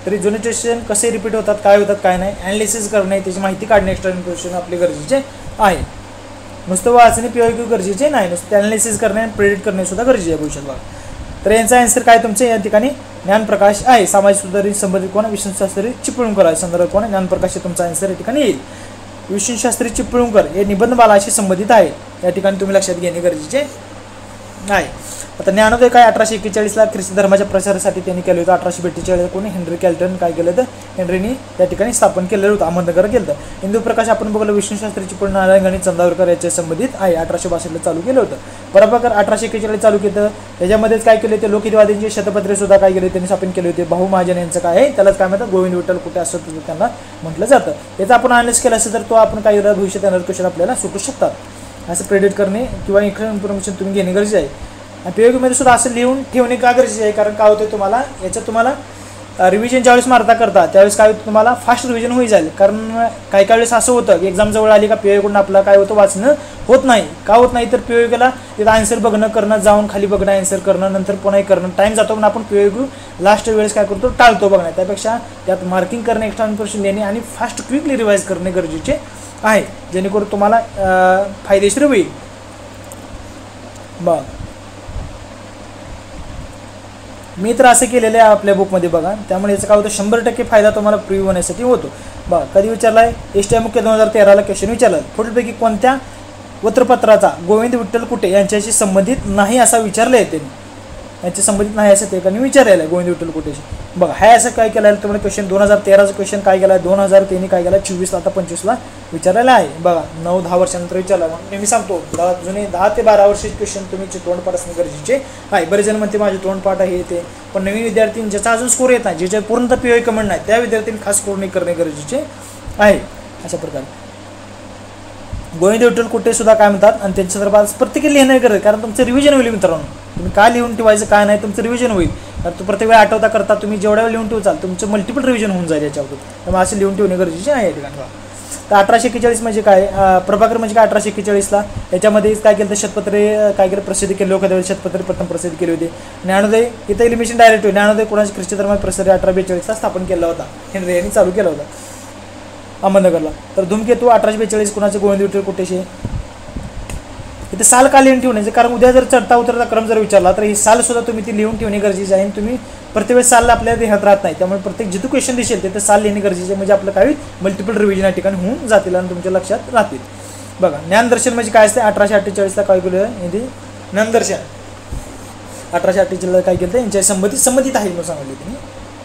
तरी जुने क्वेश्चन कसे रिपीट होतात काय होतात काय नाही ॲनालिसिस करणे त्याची माहिती काढणे एक्स्ट्रा इन्फॉर्मेशन आपले गरजेचे आहे. नुसतं वाचणे पीओ गरजेचे नाही. नुसतं ॲनालिसिस करणे आणि प्रेडिक्ट करणे सुद्धा गरजेचे आहे भविष्यात. बघा तर यांचा आन्सर काय तुमचे या ठिकाणी ज्ञानप्रकाश आहे. सामाजिक सुधारित संबंधित कोण? विष्णूशास्त्री चिपळूणकर आहे. संदर्भ कोण? ज्ञानप्रकाश तुमचा आन्सर या ठिकाणी येईल. विष्णूशास्त्री चिपळूणकर हे निबंधमालाशी संबंधित आहे. या ठिकाणी तुम्ही लक्षात घेणे गरजेचे आहे. आता ज्ञानोदय काय 1841ला ख्रिस्ती धर्माच्या प्रसारासाठी त्यांनी केलं होतं. 1842 कोणी? हेनरी कॅल्टन काय केलं होतं? हेनरीनी त्या ठिकाणी स्थापन केलेलं होतं. अहमदनगर केलं होतं. इंदू प्रकाश आपण बघलं विष्णूशास्त्री चिपळूण नारायण गणित चंदावरकर याच्या संबंधित आहे. 1862ला चालू केलं होतं. प्रभाकर 1841 चालू केलं. त्याच्यामध्येच काय केले ते लोकहितवादींचे शतपत्रे सुद्धा काय केले त्यांनी स्थापन केले होते. भाऊ महाजन यांचं काय आहे त्यालाच काय म्हणतात गोविंद विठ्ठल कुटे असं त्यांना म्हटलं जातं. याचा आपण अनालिसिस केलं असेल तर तो आपण काय भविष्यात येणारे क्वेश्चन आपल्याला सुटू शकतात. असं प्रेडिक्ट करणे किंवा इन्फॉर्मेशन तुम्ही घेणे गरजेचे आहे. आणि पीओमध्ये सुद्धा असं लिहून ठेवणे का गरजेचे आहे कारण काय होतं तुम्हाला याच्यात तुम्हाला रिव्हिजन ज्यावेळेस मारता करता त्यावेळेस काय होतं तुम्हाला फास्ट रिव्हिजन होई जाईल. कारण काही वेळेस असं होतं की एक्झाम जवळ आली का पीओकडून आपलं काय होतं वाचणं होत नाही. का होत नाही तर पीओला तिथं आन्सर बघणं करणं जाऊन खाली बघणं आन्सर करणं नंतर पुन्हा करणं टाईम जातो पण आपण पीओ लास्ट वेळेस काय करतो टाळतो बघणं. त्यापेक्षा त्यात मार्किंग करणे एक्स्ट्रा इन्फॉर्मेशन देणे आणि फास्ट क्विकली रिवाईज करणे गरजेचे आहे जेणेकरून तुम्हाला फायदेशीर होईल. बघ मी तर असं केलेलं आहे आपल्या बुकमध्ये बघा. त्यामुळे याचं काय होतं 100% फायदा तुम्हाला प्रिव्ह्यू होण्यासाठी होतो. बघा कधी विचारला आहे एसटीआय मुख्य 2013ला क्वेश्चन विचारला पुढीलपैकी कोणत्या वृत्तपत्राचा गोविंद विठ्ठल कुटे यांच्याशी संबंधित नाही असा विचारलं आहे त्यांनी. यांच्या संबंधित नाही असं ते एकाने विचारलेलं आहे गोविंद विठ्ठल कुटेशी. बघा हे असं काय केलं आहे तुम्हाला क्वेश्चन 2013चं क्वेश्चन काय केलं आहे 2003 काय केलं 24ला आता 25ला विचारलेलं आहे. बघा 9-10 वर्षानंतर विचारला म्हणून मी सांगतो 10 ते 12 वर्षाचे क्वेश्चन तुम्ही तोंडपाठ असणे गरजेचे आहे. बरेच जण म्हणते माझे तोंडपाठ आहे ते पण नवीन विद्यार्थी ज्याचा अजून स्कोर येत नाही ज्याच्या पूर्णतः पीओ कमेंट नाही त्या विद्यार्थ्यांनी खास स्कोर नाही करणे गरजेचे आहे. अशा प्रकारे गोविंद विठ्ठल कुटे सुद्धा काय म्हणतात आणि त्यांच्या संदर्भात प्रत्येकी लिहिणं गरज कारण तुमचं रिव्हिजन होईल मित्रांनो. तुम्ही काय लिहून ठेवायचं काय नाही तुमचं रिव्हिजन होईल. कारण तो प्रत्येक वेळा आठवता करता तुम्ही जेवढ्या वेळ लिहून ठेवचाल तुमचं मल्टिपल रिव्हिजन होऊन जाईल याच्यावर, त्यामुळे असं लिहून ठेवणे गरजेचे आहे या ठिकाणी. तर 1841 म्हणजे काय, प्रभाकर म्हणजे काय 1841ला याच्यामध्ये काय केलं तर शतपत्रे काय केलं प्रसिद्ध केले, लोकदेव शतपत्रे प्रथम प्रसिद्ध केली होती. ज्ञानोदय इथं एलिमिनेशन डायरेक्ट होईल. ज्ञानोदय कोणाच्या ख्रिस्ती धर्मात प्रसिद्ध 1842ला स्थापन केला होता, हेनरी यांनी चालू केला होता अहमदनगरला. तर धूमकेतू 1842 कोणाचे, गोविंद विठ्ठल कुठेशे. इथे साल का लिहून ठेवण्याचे, कारण उद्या जर चढता उतरता क्रम जर विचारला तर ही साल सुद्धा तुम्ही ती लिहून ठेवणे गरजेचे आहे. तुम्ही प्रत्येक वेळेस साल आपल्या देहात राहत नाही, त्यामुळे प्रत्येक जिथं क्वेश्चन दिसेल तिथे साल लिहिणे गरजेचे आहे, म्हणजे आपलं काही मल्टिपल रिव्हिजन या ठिकाणी होऊन जातील आणि तुमच्या लक्षात राहतील. बघा ज्ञानदर्शन म्हणजे काय असते, 1848ला काय केलं हे ज्ञानदर्शन 1848ला काय केलं तर यांच्या संबंधित आहे म्हणून सांगितले त्यांनी.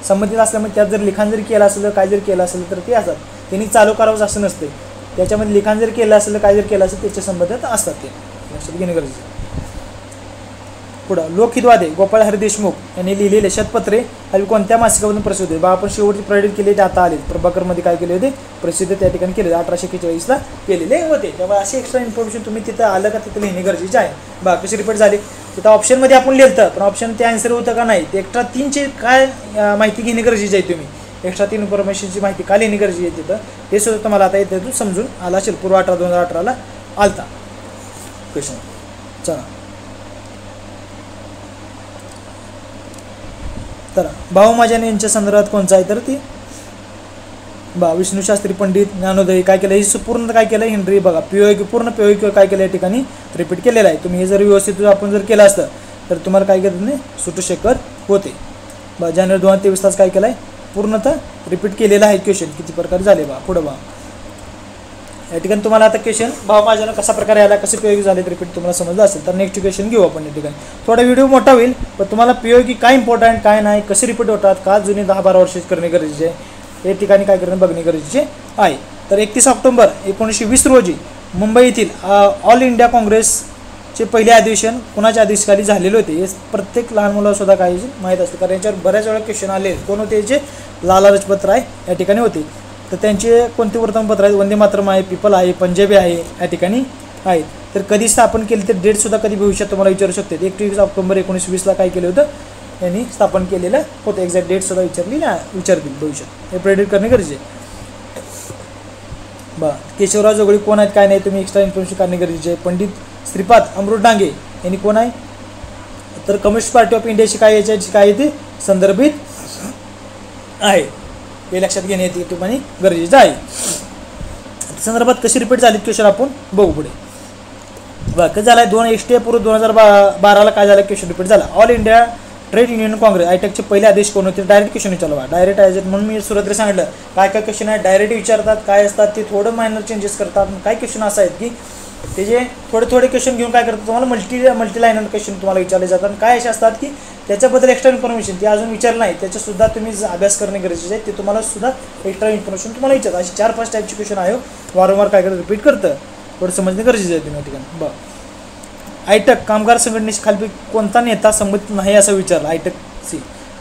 संबंधित असल्यामुळे त्यात जर लिखाण जरी केलं असेल काय जर केलं असेल तर ते असतात, त्यांनी चालू करावंच असं नसते, त्याच्यामध्ये लिखाण जर केलं असेल काय जर केलं असेल त्याच्या संबंधित असतात, ते लक्षात घेणे गरजेचं. पुढं लोकहितवादी गोपाळ हरी देशमुख यांनी लिहिलेले शतपत्रे आणि कोणत्या मासिकामधून प्रसिद्ध होते. बा आपण शेवटची प्रेडिट केले ते आता आले, प्रभाकरमध्ये काय केले होते प्रसिद्ध त्या ठिकाणी केले 1841ला केलेले होते. त्यामुळे अशी एक्स्ट्रा इन्फॉर्मेशन तुम्ही तिथं आलं का तिथं लिहिणे गरजेचे आहे. बा कशी रिपीट झाली तिथं ऑप्शनमध्ये आपण लिहिलं पण ऑप्शन ते आन्सर होतं का नाही, ते एक्स्ट्रा 3चे काय माहिती घेणे गरजेचे आहे. तुम्ही एक्स्ट्रा 3 इन्फॉर्मेशनची माहिती का लिहिणे गरजेची आहे तिथं हे सुद्धा तुम्हाला आता इथं समजून आला असेल. पूर्व 2018ला आलता क्वेश्चन. चला तर भाऊ महाजन यांच्या संदर्भात कोणचा आहे तर ती विष्णू शास्त्री पंडित ज्ञानोदय काय केलं हे पूर्ण काय केलं हेनरी. बघा पीओक्यू पूर्ण पीओक्यू काय केलं या ठिकाणी रिपीट केलेलं आहे. तुम्ही हे जर व्यवस्थित आपण जर केलं असतं तर तुम्हाला काय केलं नाही सुटू शकत होते. जानेवारी 2023 तास काय केलं आहे पूर्णतः रिपीट केलेलं आहे. क्वेश्चन किती प्रकारे झाले पुढं या ठिकाणी तुम्हाला आता क्वेश्चन भाव माझ्यानं कसा प्रकारे आला कसे पीओक्यू झाले रिपीट तुम्हाला समजलं असेल तर नेक्स्ट क्वेश्चन घेऊ आपण या ठिकाणी. थोडा व्हिडिओ मोठा होईल पण तुम्हाला पीओक्यू काय इम्पॉर्टंट काय नाही कसे रिपीट होतात का जुने 10-12 वर्ष करणे गरजेचे आहे या ठिकाणी काय करणे बघणे गरजेचे आहे. तर 31 ऑक्टोबर 1920 रोजी मुंबई येथील ऑल इंडिया काँग्रेसचे पहिले अधिवेशन कुणाच्या अध्यक्षतेखाली झालेले होते. हे प्रत्येक लहान मुलाला सुद्धा काही माहीत असते कारण याच्यावर बऱ्याच वेळा क्वेश्चन आले. कोण होते याचे लाला लजपत राय या ठिकाणी होते. तर त्यांचे कोणते वर्तमानपत्र आहेत वंदे मातरम आहे पीपल आहे पंजाबी आहे या ठिकाणी आहेत. तर कधी स्थापन केले तर डेटसुद्धा कधी भविष्यात तुम्हाला विचारू शकते. 31 ऑक्टोबर 1920ला काय केलं होतं यांनी स्थापन केलेलं होतं. एक्झॅक्ट डेटसुद्धा विचारतील भविष्यात हे प्रेडिक्ट करणे गरजेचे आहे. केशवराव जोगळी कोण आहेत काय नाही तुम्ही एक्स्ट्रा इन्फॉर्मेशन करणे गरजेचे आहे. पंडित श्रीपाद अमृत डांगे यांनी कोण आहे तर कम्युनिस्ट पार्टी ऑफ इंडियाची काय याच्याची काय ते संदर्भित आहे हे लक्षात घेणे येते तुम्हाला गरजेचं आहे. संदर्भात कशी रिपीट झाली क्वेश्चन आपण बघू पुढे. कसं झालं आहे 2 एसटी पूर्व 2012ला काय झालं क्वेश्चन रिपीट झाला. All India trade union Congress आयटेकचे पहिले आदेश कोण होते डायरेक्ट क्वेश्चन विचारला. डायरेक्ट आहे म्हणून मी सुरुवातीला सांगितलं काय काय क्वेश्चन आहे डायरेक्ट विचारतात काय असतात ते थोडं मायनर चेंजेस करतात. काही क्वेश्चन असं आहेत की ते जे थोडे क्वेश्चन घेऊन काय करतात तुम्हाला मल्टी लाईनर क्वेश्चन तुम्हाला विचारले जातात. काय असे असतात की त्याच्याबद्दल एक्स्ट्रा इन्फॉर्मेशन ती अजून विचारलं नाही त्याच्यासुद्धा तुम्ही अभ्यास करणे गरजेचे आहे. ते तुम्हाला सुद्धा एक्स्ट्रा इन्फॉर्मेशन तुम्हाला विचारतात. अशी 4-5 टाईपची क्वेश्चन आहे वारंवार काय करतं रिपीट करतं थोडं समजणे गरजेचं आहे तुम्ही ठिकाणी. आयटक कामगार संघटनेशी खाली कोणता नेता संबंधित नाही असं विचारलं. आयटकशी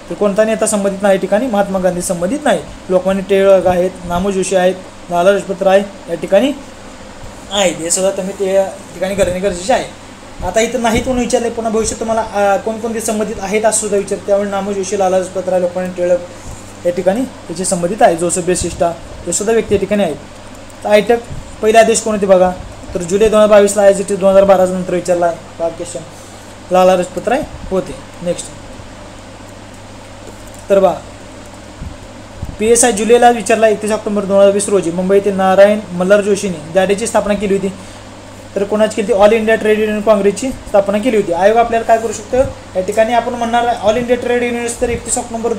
तर कोणता नेता संबंधित नाही ठिकाणी महात्मा गांधी संबंधित नाही. लोकमान्य टिळक आहेत नामो जोशी आहेत लाला लजपत राय या ठिकाणी आहेत. हे सुद्धा तुम्ही ते ठिकाणी करणे गरजेचे आहे. आता इथं नाहीत म्हणून विचारले पुन्हा भविष्यात तुम्हाला कोणकोणते संबंधित आहेत असं सुद्धा विचार त्यामुळे नामो जोशी लाला लजपत राय लोकमान्य टिळक या ठिकाणी त्याचे संबंधित आहे. जोसेफ बेसिस्टा हे सुद्धा व्यक्ती या ठिकाणी आहेत. तर आयटक पहिले आदेश कोण होते बघा तर जुलै 2022ला आहे जिथे 2012 नंतर विचारला आहे क्वेश्चन लाला लजपत राय होते. नेक्स्ट तर PSI जुलैला विचारला 31 ऑक्टोबर 2020 रोजी मुंबई येथे नारायण मल्हार जोशीने जाडेची स्थापना केली होती. तर कोणाची केली ऑल इंडिया ट्रेड युनियन काँग्रेसची स्थापना केली होती. आयोग आपल्याला काय करू शकतो या ठिकाणी आपण म्हणणार ऑल इंडिया ट्रेड युनियन्स तर 31 ऑक्टोबर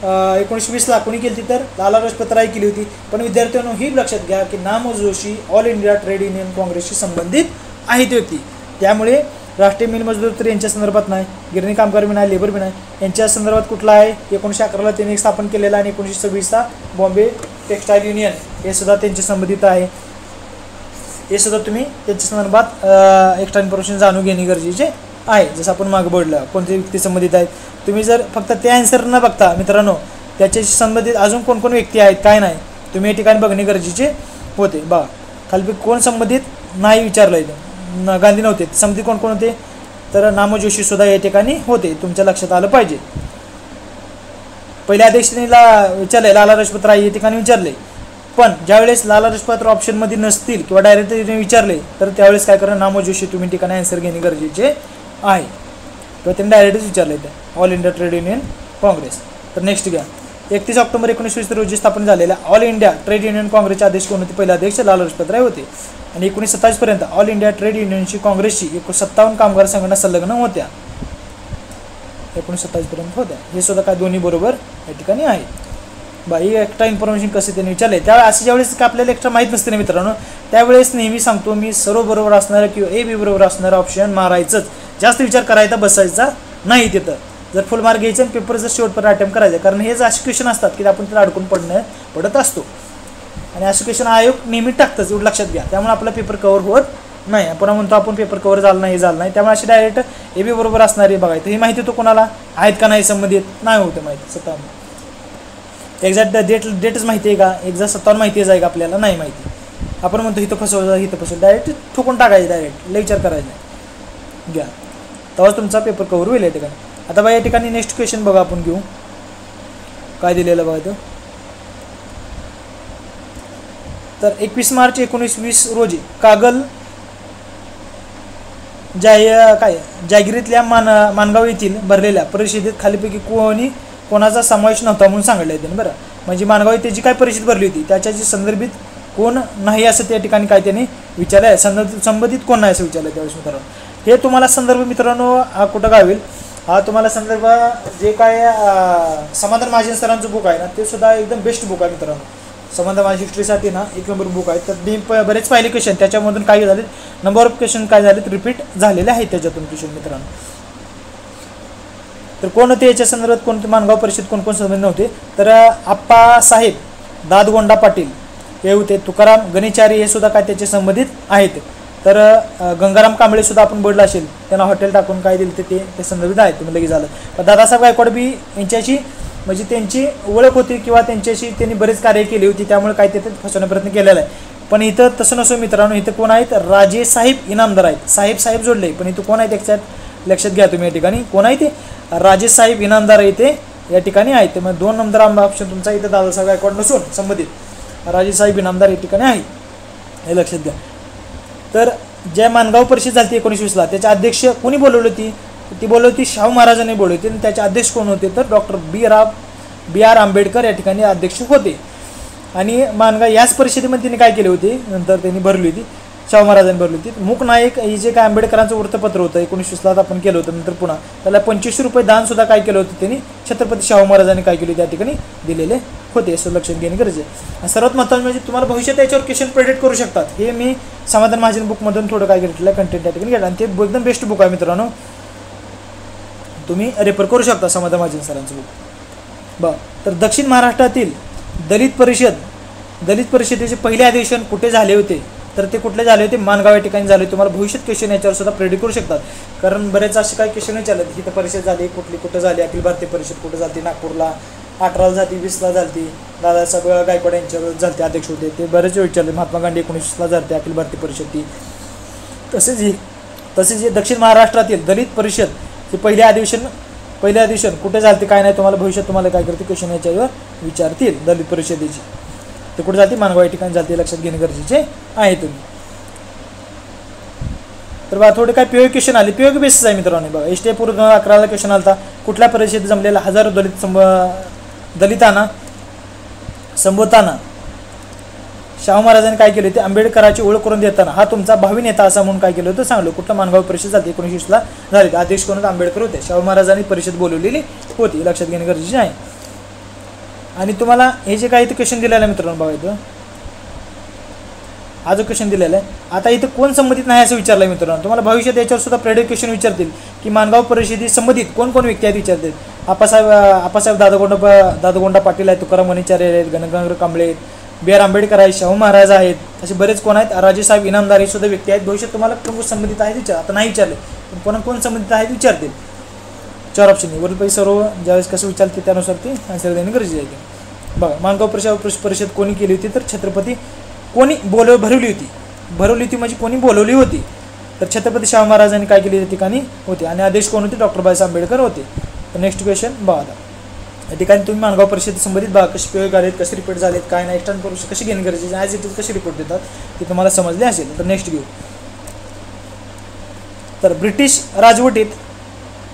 1920ला कोणी केली तर लाला लजपत राय केली होती. पण विद्यार्थ्यांनो ही लक्षात घ्या की Namo Joshi all India trade union काँग्रेसशी संबंधित आहेत व्यक्ती. त्यामुळे राष्ट्रीय मिल मजदूर तर यांच्या संदर्भात नाही गिरणी कामगार बी नाही लेबर बी नाही. यांच्या संदर्भात कुठला आहे 1911ला त्यांनी स्थापन केलेला आणि 1926ला बॉम्बे टेक्स्टाईल युनियन हे सुद्धा त्यांच्या संबंधित आहे. हे सुद्धा तुम्ही त्यांच्या संदर्भात एक्स्ट्रा इन्फॉर्मेशन जाणून घेणे गरजेचे आहे. जसं आपण मागं बोललं कोणते व्यक्ती संबंधित आहेत. तुम्ही जर फक्त ते आन्सर न बघता मित्रांनो त्याच्याशी संबंधित अजून कोण व्यक्ती आहेत काय नाही तुम्ही या ठिकाणी बघणे गरजेचे होते. खाली कोण संबंधित नाही विचारलं इथं गांधी नव्हते संबंधित कोण होते तर नामो जोशी सुद्धा या ठिकाणी होते तुमच्या लक्षात आलं पाहिजे. पहिल्या अध्यक्षाने विचारले लाला लजपत राय या ठिकाणी विचारले, पण ज्यावेळेस लाला लजपत राय ऑप्शनमध्ये नसतील किंवा डायरेक्ट विचारले तर त्यावेळेस काय करा, नामोजोशी तुम्ही ठिकाणी आन्सर घेणे गरजेचे आहे किंवा त्यांनी डायरेक्टच विचारले ते all India trade union Congress. तर नेक्स्ट घ्या, 31 ऑक्टोबर 1920 रोजी स्थापन झालेल्या ऑल इंडिया ट्रेड युनियन काँग्रेसचे अध्यक्ष कोण होते? पहिले अध्यक्ष लाला लजपत राय होते. आणि 1927 पर्यंत ऑल इंडिया ट्रेड युनियनची काँग्रेसची 57 कामगार संघटना संलग्न होत्या. 1927 पर्यंत होत्या. हे सुद्धा काय दोन्ही बरोबर या ठिकाणी आहे. बाई एक्स्ट्रा इन्फॉर्मेशन कसे त्यांनी विचारले त्यावेळेस असे ज्यावेळेस का आपल्याला एक्स्ट्रा माहीत नसते ना मित्रांनो, त्यावेळेस नेहमी सांगतो मी सर्व बरोबर असणारं किंवा ए बी बरोबर असणारं ऑप्शन मारायचंच, जास्त विचार करायचा बसायचा नाही तिथं. जर फुल मार्क घ्यायचे आणि पेपर जर शेवटपर्यंत अटेम्प्ट करायचं, कारण हे जे असे क्वेश्चन असतात की आपण त्याला अडकून पडत असतो आणि असे क्वेश्चन आयोग नेहमी टाकतंच, एवढं लक्षात घ्या. त्यामुळे आपला पेपर कव्हर होत नाही. आपण म्हणतो आपण पेपर कव्हर झालं नाही, हे झालं नाही. त्यामुळे अशी डायरेक्ट ए बी बरोबर असणारे बघायचं. ही माहिती तो कोणाला आहेत का नाही संबंधित नाही होतं माहिती. स्वतः एक्झॅक्ट डेटच माहिती आहे का, एक्झॅक्ट 57 माहिती आहे का आपल्याला नाही माहिती. आपण म्हणतो इथं फसवलं इथं फसवलं, डायरेक्ट ठोकून टाकायचं, डायरेक्ट लय विचार करायचा नाही घ्या, तेव्हाच तुमचा पेपर कव्हर होईल या ठिकाणी. आता बघा या ठिकाणी नेक्स्ट क्वेश्चन बघा आपण घेऊ काय दिलेलं बघा. तर 21 मार्च 1920 रोजी कागल जागिरीतल्या मानगाव येथील भरलेल्या परिषदेत खालीपैकी कोणाचा समावेश नव्हता म्हणून सांगितलं आहे त्यांनी. बरं, म्हणजे मानगाव येथे जी काय परिषद भरली होती त्याच्याशी संदर्भित कोण नाही असं त्या ठिकाणी काय त्यांनी विचारलं आहे. संबंधित कोण नाही असं विचारलं त्यावेळेस मित्रांनो. हे तुम्हाला संदर्भ मित्रांनो हा कुठं गावेल, हा तुम्हाला संदर्भ जे काय समाधान महाजन सरांचं बुक आहे ना ते सुद्धा एकदम बेस्ट बुक आहे मित्रांनो. समाधान महाजन हिस्ट्रीसाठी ना एक नंबर बुक आहे. तर मी बरेच पाहिले क्वेश्चन त्याच्यामधून काय झाले, नंबर ऑफ क्वेश्चन काय झालेत रिपीट झालेले आहेत त्याच्यातून क्वेश्चन मित्रांनो. तर कोण होते याच्या संदर्भात, कोणते मानगाव परिषद कोण संबंध नव्हते. तर आप्पासाहेब दादगोंडा पाटील हे होते, तुकाराम गणेचारी हे सुद्धा काय त्याचे संबंधित आहेत. तर गंगाराम कांबळे सुद्धा आपण बोललं असेल, त्यांना हॉटेल टाकून काय दिलं ते संदर्भित आहेत. तुम्ही लगेच झालं. तर दादासाहेब गायकवाड बी यांच्याशी म्हणजे त्यांची ओळख होती किंवा त्यांच्याशी त्यांनी बरेच कार्य केली होती, त्यामुळे काय ते फसवण्याचा प्रयत्न केलेला आहे. पण इथं तसं नसो मित्रांनो, इथं कोण आहेत, राजेसाहेब इनामदार आहेत. साहेब जोडले, पण इथं कोण आहेत एक्झॅक्ट लक्षात घ्या तुम्ही या ठिकाणी. कोण आहे ते राजेसाहेब इनामदार इथे या ठिकाणी आहेत. मग 2 नंबर ऑप्शन तुमचा इथं दादासाहेब गायकवाड नसून संबंधित राजेसाहेब इनामदार या ठिकाणी आहे, हे लक्षात घ्या. तर ज्या मानगाव परिषद झाली 1920ला त्याचे अध्यक्ष कोणी बोलवली होती, ती बोलवली होती शाहू महाराजांनी बोलवली होती. आणि त्याचे अध्यक्ष कोण होते तर डॉक्टर बी आर आंबेडकर या ठिकाणी अध्यक्ष होते. आणि मानगाव याच परिषदेमध्ये त्यांनी काय केले होते, नंतर त्यांनी भरली होती, शाहू महाराजांनी भरली होती. मूक नायक हे जे काय आंबेडकरांचं वृत्तपत्र होतं 1920ला आपण केलं होतं, नंतर पुन्हा त्याला 25 रुपये दान सुद्धा काय केलं होतं त्यांनी छत्रपती शाहू महाराजांनी काय केले त्या ठिकाणी दिलेले होते, असं लक्षात घेणे गरजेचे आहे. सर्वात महत्त्वाचं म्हणजे तुम्हाला भविष्यात याच्यावर क्वेश्चन प्रेडिक्ट करू शकतात. हे मी समाधान महाजन बुकमधून थोडं काय घेतलं कंटेंट त्या ठिकाणी घेतलं आणि ते एकदम बेस्ट बुक आहे मित्रांनो, तुम्ही रेफर करू शकता समाधान महाजन सरांचं बुक. तर दक्षिण महाराष्ट्रातील दलित परिषदेचे पहिले अधिवेशन कुठे झाले होते तर ते कुठले झाले होते, मानगाव या ठिकाणी झाले. तुम्हाला भविष्यात क्वेश्चन याच्यावर सुद्धा प्रेडिक्ट करू शकतात, कारण बरेच असे काही क्वेश्चन विचारले. इथं परिषद झाली कुठं झाली, अखिल भारतीय परिषद कुठं झाली, नागपूरला 18ला झाली, 20ला झाली, दादासाहेब गायकवाड यांच्यावर झालते अध्यक्ष होते, ते बरेच विचारले. महात्मा गांधी 1920ला झालते अखिल भारतीय परिषद ती. तसेच हे दक्षिण महाराष्ट्रातील दलित परिषद हे पहिले अधिवेशन कुठे झालते काय नाही, तुम्हाला भविष्यात तुम्हाला काय करते क्वेश्चन याच्यावर विचारतील. दलित परिषदेची ते कुठे जाते, मानगाव या ठिकाणी जाते, लक्षात घेणे गरजेचे आहे तुम्ही. तर बघा थोडे काय पीओ क्वेश्चन आले, पीओ बेसिस आहे मित्रांनो. बघा एसटी पूर्व 2011ला क्वेश्चन आला, कुठल्या परिषदेत जमलेला हजारो दलितांना संबोधताना शाहू महाराजांनी काय केले ते आंबेडकरांची ओळख करून देताना हा तुमचा भावी नेता असा म्हणून काय केलं होतं सांगलो. कुठलं मानगाव परिषद झाली 1920ला झाली, अध्यक्ष कोण आंबेडकर होते. शाहू महाराजांनी परिषद बोलवलेली होती, लक्षात घेणे गरजेचे आहे. आणि तुम्हाला हे जे काही इथं क्वेश्चन दिलेलं आहे मित्रांनो, बघा इथं हा जो क्वेश्चन दिलेला आहे, आता इथं कोण संबंधित नाही असं विचारलं आहे मित्रांनो. तुम्हाला भविष्यात याच्यावर सुद्धा प्रेडिक्ट क्वेश्चन विचारतील की मानगाव परिषदेत संबंधित कोण व्यक्ती आहेत विचारतील. आप्पासाहेब दादगोंडा पाटील आहेत, तुकाराम गणेचार्य आहेत, गंगाराम कांबळे आहेत, बी आर आंबेडकर आहेत, शाहू महाराज आहेत, असे बरेच कोण आहेत, राजेसाहेब इनामदार हे सुद्धा व्यक्ती आहेत. भविष्यात तुम्हाला प्रमुख संबंधित आहेत विचार, आता नाही विचारले पण कोण संबंधित आहेत विचारतील. 4 ऑप्शन वरील सर्व ज्यावेळेस कसं विचारते त्यानुसार ते आन्सर देणे गरजेचे आहे. बघा मानगाव परिषद कोणी केली होती तर छत्रपती कोणी भरवली होती म्हणजे कोणी बोलवली होती तर छत्रपती शाहू महाराजांनी काय केली त्या ठिकाणी होते. आणि आदेश कोण होते, डॉक्टर बाबासाहेब आंबेडकर होते. तर नेक्स्ट क्वेश्चन बघा, या ठिकाणी तुम्ही माणगाव परिषद संबंधित बघा कसे प्रयोग आलेत, कसे रिपोर्ट झालेत, काय नाही, एक्स्टर्नल परीक्षा कशी घेणे गरजेचे, ॲज इट इज कशी रिपोर्ट देतात ते तुम्हाला समजले असेल. तर नेक्स्ट घेऊ. तर ब्रिटिश राजवटीत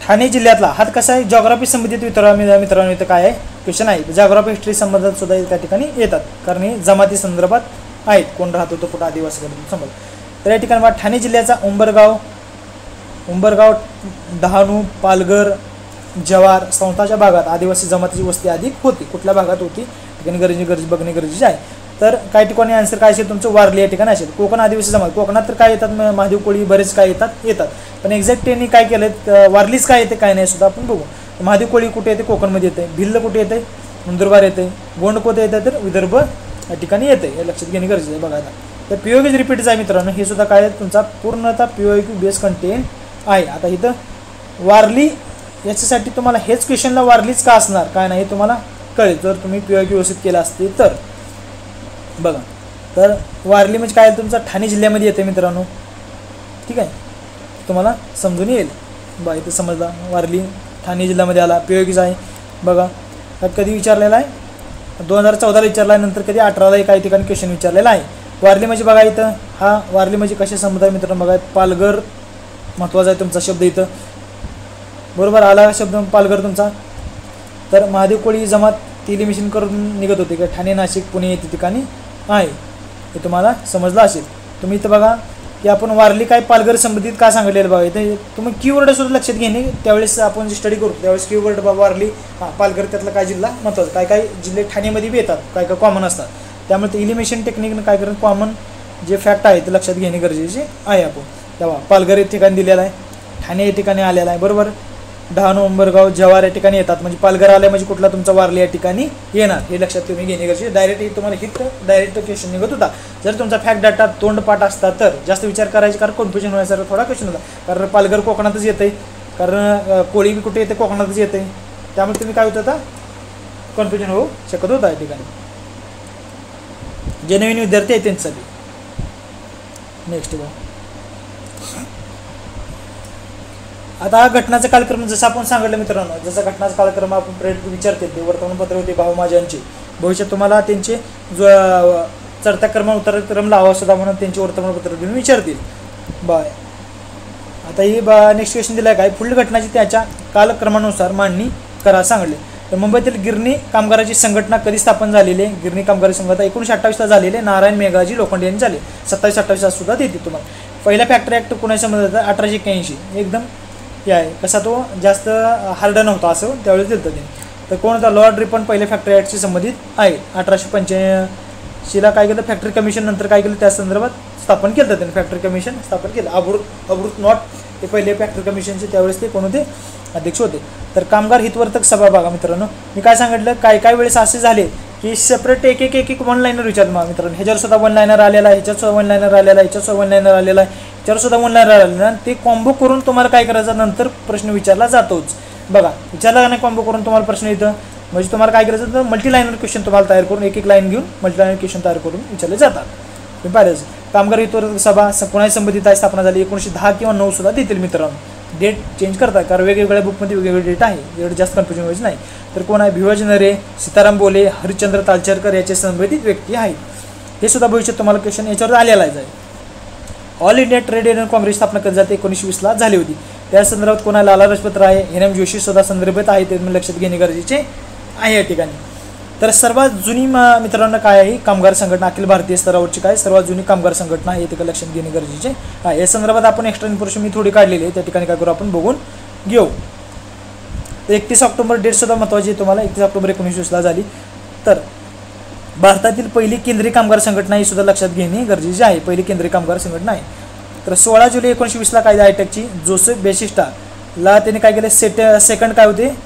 ठाणे जिल्ह्यातला हात कसा आहे जॉग्राफी संबंधित मित्रांनो इथं काय आहे क्वेश्चन आहे. जॉग्राफी हिस्ट्री संबंधात सुद्धा त्या ठिकाणी येतात कारण हे जमाती संदर्भात आहेत, कोण राहत होतं कुठं आदिवासी समज. तर या ठिकाणी ठाणे जिल्ह्याचा उंबरगाव डहाणू पालघर जव्हार संस्थाच्या भागात आदिवासी जमातीची वस्ती अधिक होती. कुठल्या भागात होती ठिकाणी गरज बघणे गरजेचे आहे. तर काही ठिकाणी आन्सर काय असेल तुमचं वारली या ठिकाणी असेल. कोकण आदिवासी जमात कोकणात तर काय येतात महादेव कोळी बरेच काय येतात पण एक्झॅक्ट त्यांनी काय केलं वारलीच काय येते काय नाही सुद्धा आपण बघू. महादेव कोळी कुठे येते कोकणमध्ये येते, भिल्ल कुठे येते नंदुरबार येते, गोंड कोणते येते तर विदर्भ या ठिकाणी येते. हे लक्षात घेणे गरजेचं आहे बघायला. तर पीओक्यूज रिपीटच आहे मित्रांनो, हे सुद्धा काय तुमचा पूर्णतः पीओक्यू बेस कंटेंट आहे. आता इथं वारली याच्यासाठी तुम्हाला हेच क्वेश्चनला वारलीच का असणार काय नाही हे तुम्हाला कळेल जर तुम्ही पीओक्यू व्यवस्थित केला असते तर. बघा तर वारली म्हणजे काय तुमचा ठाणे जिल्ह्यामध्ये येते मित्रांनो, ठीक आहे, तुम्हाला समजून येईल. बघा इथं समजला वारली ठाणे जिल्ह्यामध्ये आला, पीओक्यूज आहे. बघा कधी विचारलेला आहे 2014ला विचारला आहे, नंतर कधी 18ला काही ठिकाणी क्वेश्चन विचारलेला आहे. वारली म्हणजे बघा इथं हा वारली म्हणजे कसे समजत आहे मित्रांनो, बघा पालघर महत्त्वाचा आहे तुमचा शब्द इथं, बरोबर आला शब्द पालघर तुमचा. तर महादेव कोळी जमात तिली मिशन करून निघत होते का ठाणे नाशिक पुणे येथे ठिकाणी आहे, हे तुम्हाला समजलं असेल. तुम्ही इथं बघा की आपण वारली काय पालघर संबंधित का सांगितलेलं बघा इथे तुम्ही कीवर्ड सुद्धा लक्षात घेणे. त्यावेळेस आपण जे स्टडी करू त्यावेळेस कीवर्ड वारली पालघर त्यातला काय जिल्हा महत्त्वाचा, काय काय जिल्हे ठाणेमध्ये बी येतात, काय काय कॉमन असतात. त्यामुळे ते इलिमिनेशन टेक्निकनं काय करून कॉमन जे फॅक्ट आहे ते लक्षात घेणे गरजेचे आहे. आपण तेव्हा पालघर या ठिकाणी दिलेला आहे, ठाणे या ठिकाणी आलेला आहे, बरोबर. डहाणू उंबरगाव जव्हार या ठिकाणी येतात म्हणजे पालघर आले म्हणजे कुठला तुमचा वारली या ठिकाणी येणार हे लक्षात तुम्ही घेणे गरजेचे. डायरेक्ट तुम्हाला हिट डायरेक्ट क्वेश्चन निघत होता. जर तुमचा फॅक्ट डाटा तोंडपाठ असता तर जास्त विचार करायचे कारण कन्फ्युजन होण्यासारखा थोडा क्वेश्चन होता. कारण पालघर कोकणातच येते, कारण कोळी कुठे येते कोकणातच येते, त्यामुळे तुम्ही काय होत होता कन्फ्युजन होऊ शकत होता या ठिकाणी. जे नवीन विद्यार्थी आहेत त्यांच्यासाठी. नेक्स्ट बघा आता हा घटनाचा कालक्रम जसं आपण सांगितलं मित्रांनो, जसा घटनाचा कालक्रम आपण प्रेरित विचारते ते वर्तमानपत्र होते भाऊ माझ्यांचे, भविष्यात तुम्हाला त्यांचे जो चढत्या क्रम उतरक्रम लावा सुद्धा म्हणून त्यांचे वर्तमानपत्र घेऊन विचारतील. बाय आता ही नेक्स्ट क्वेश्चन दिला काय पुढील घटनाची त्याच्या कालक्रमानुसार मांडणी करा सांगले. तर मुंबईतील गिरणी कामगाराची संघटना कधी स्थापन झालेली आहे, गिरणी कामगाराची संघटना 1928ला झालेली आहे, नारायण मेघराजी लोखंडे यांनी झाले. 27-28 सुद्धा देते तुम्हाला. पहिला फॅक्टरी ॲक्ट कोणाच्या मध्ये 1881 एकदम हे आहे, कसा तो जास्त हार्ड नव्हता असं त्यावेळेस दिलं ते. तर कोण होता लॉर्ड रिपन पहिले फॅक्टरी ॲक्टशी संबंधित आहे. 1885ला काय केलं फॅक्टरी कमिशन नंतर काय केलं त्या संदर्भात स्थापन केलं त्यांनी फॅक्टरी कमिशन स्थापन केलं. अब्रुत नॉट ते पहिले फॅक्टरी कमिशनचे त्यावेळेस ते कोण होते अध्यक्ष होते. तर कामगार हितवर्तक सभा बघा मित्रांनो, मी काय सांगितलं काय वेळेस असे झाले की सेपरेट एक वन लाईनर विचारलं मग मित्रांनो, ह्याच्यावर सुद्धा वन लाईनर आलेला आहे, ह्याच्यात सुद्धा वन लाईनर आलेला आहे, ह्याच्यात सुद्धा वन लाईनर आलेला आहे, ह्याच्यावर सुद्धा वन लाईनर आलेला आहे. ते कॉम्बो करून तुम्हाला काय करायचं नंतर प्रश्न विचारला जातोच. बघा विचारला नाही कॉम्बो करून तुम्हाला प्रश्न येतं म्हणजे तुम्हाला काय करायचं तर मल्टी लाईनर क्वेश्चन तुम्हाला तयार करून एक लाईन घेऊन मल्टी लाईनर क्वेश्चन तयार करून विचारले जातात. तुम्ही पाहिजे कामगार हितवर्तक सभा कोणाशी संबंधित आहे स्थापना झाली 1910 किंवा 9 सुद्धा देतील मित्रांनो. डेट चेंज करतात कारण वेगवेगळ्या बुकमध्ये वेगवेगळे डेट आहे, एवढं जास्त कन्फ्युजन व्हायचं नाही. तर कोण आहे भिवाजी नरे, सीताराम बोले, हरिश्चंद्र तालचरकर याचे संबंधित व्यक्ती आहेत. हे सुद्धा भविष्यात तुम्हाला क्वेश्चन याच्यावर आलेला आहे. All India trade union Congress स्थापना कधी जाते 1920ला झाली होती. त्या संदर्भात कोणा लाला लजपत राय हेनम जोशी सुद्धा संदर्भात आहे ते लक्षात घेणे गरजेचे आहे या ठिकाणी. तर सर्वात जुनी मित्रांनो काय आहे कामगार संघटना अखिल भारतीय स्तरावरची काय सर्वात जुनी कामगार संघटना आहे ते लक्षात घेणे गरजेचे आहे. या संदर्भात आपण एक्स्ट्रा इन्फॉर्मेशन मी थोडी काढलेली आहे त्या ठिकाणी काय करू आपण बघून घेऊ. 31 ऑक्टोबर डेट सुद्धा महत्त्वाची आहे तुम्हाला. 31 ऑक्टोबर 1920ला झाली. तर भारतातील पहिली केंद्रीय कामगार संघटना ही सुद्धा लक्षात घेणे गरजेचे आहे. पहिली केंद्रीय कामगार संघटना आहे. तर 16 जुलै 1920ला कायदा आयटकची जोसेफ बेसिस्टाला त्याने काय केले सेकंड काय होते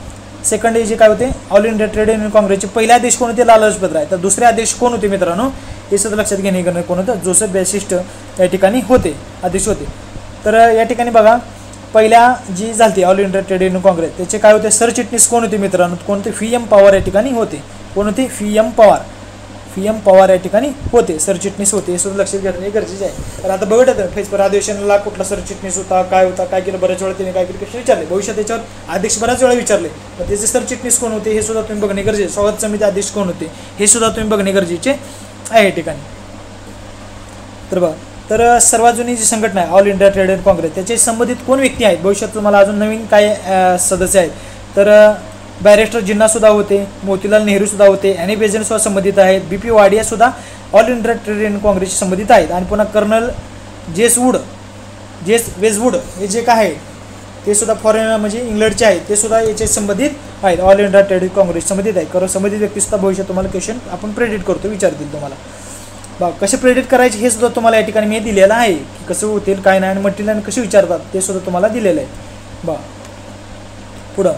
सेकंड जे काय होते ऑल इंडिया ट्रेड युनियन काँग्रेसचे पहिले अध्यक्ष कोण होते लाला लजपत राय. तर दुसरे अध्यक्ष कोण होते मित्रांनो हे सुद्धा लक्षात घेणे गरजेचे कोण होतं जोसेफ बेसिस्ट या ठिकाणी होते अध्यक्ष होते. तर या ठिकाणी बघा पहिल्या जी झाली all India trade union Congress त्याचे काय होते सरचिटणीस कोण होते मित्रांनो कोण होते VM पवार या ठिकाणी होते. कोण होते VM पवार. PM पवार या ठिकाणी होते, सरचिटणीस होते, हे सुद्धा लक्षात घेणे गरजेचे आहे. तर आता बघत आहे फैजपूर अधिवेशनाला कुठला सरचिटणीस होता, काय होता, काय केलं, बऱ्याच वेळा त्याने काय केलं क्वेश्चन विचारले, भविष्यात त्याच्यावर अध्यक्ष बऱ्याच वेळा विचारले, तर त्याचे सरचिटणीस कोण होते हे सुद्धा तुम्ही बघणे गरजेचे, स्वागत समिती अध्यक्ष कोण होते हे सुद्धा तुम्ही बघणे गरजेचे आहे या ठिकाणी. तर बघा, तर सर्वात जुनी जी संघटना आहे all India trade union Congress, त्याचे संबंधित कोण व्यक्ती आहेत, भविष्यात तुम्हाला अजून नवीन काय सदस्य आहेत, तर बॅरिस्टर जिन्ना सुद्धा होते, मोतीलाल नेहरू सुद्धा होते, ॲनी बेझंट सुद्धा संबंधित आहेत, BP वाडिया सुद्धा ऑल इंडिया ट्रेड युनियन काँग्रेसशी संबंधित आहेत, आणि पुन्हा कर्नल जेस वेजवूड हे जे काय आहे ते सुद्धा फॉरेन म्हणजे इंग्लंडचे आहेत, ते सुद्धा याचे संबंधित आहेत, all India trade union Congress संबंधित आहे. कारण संबंधित व्यक्तीसुद्धा भविष्यात तुम्हाला क्वेश्चन आपण प्रेडिक्ट करतो, विचारतील तुम्हाला. बा कसे प्रेडिक्ट करायचे हे सुद्धा तुम्हाला या ठिकाणी मी दिलेलं आहे, की कसं होतील काय नाही, आणि मटेरियल कसे विचारतात ते सुद्धा तुम्हाला दिलेलं आहे. बा पुढं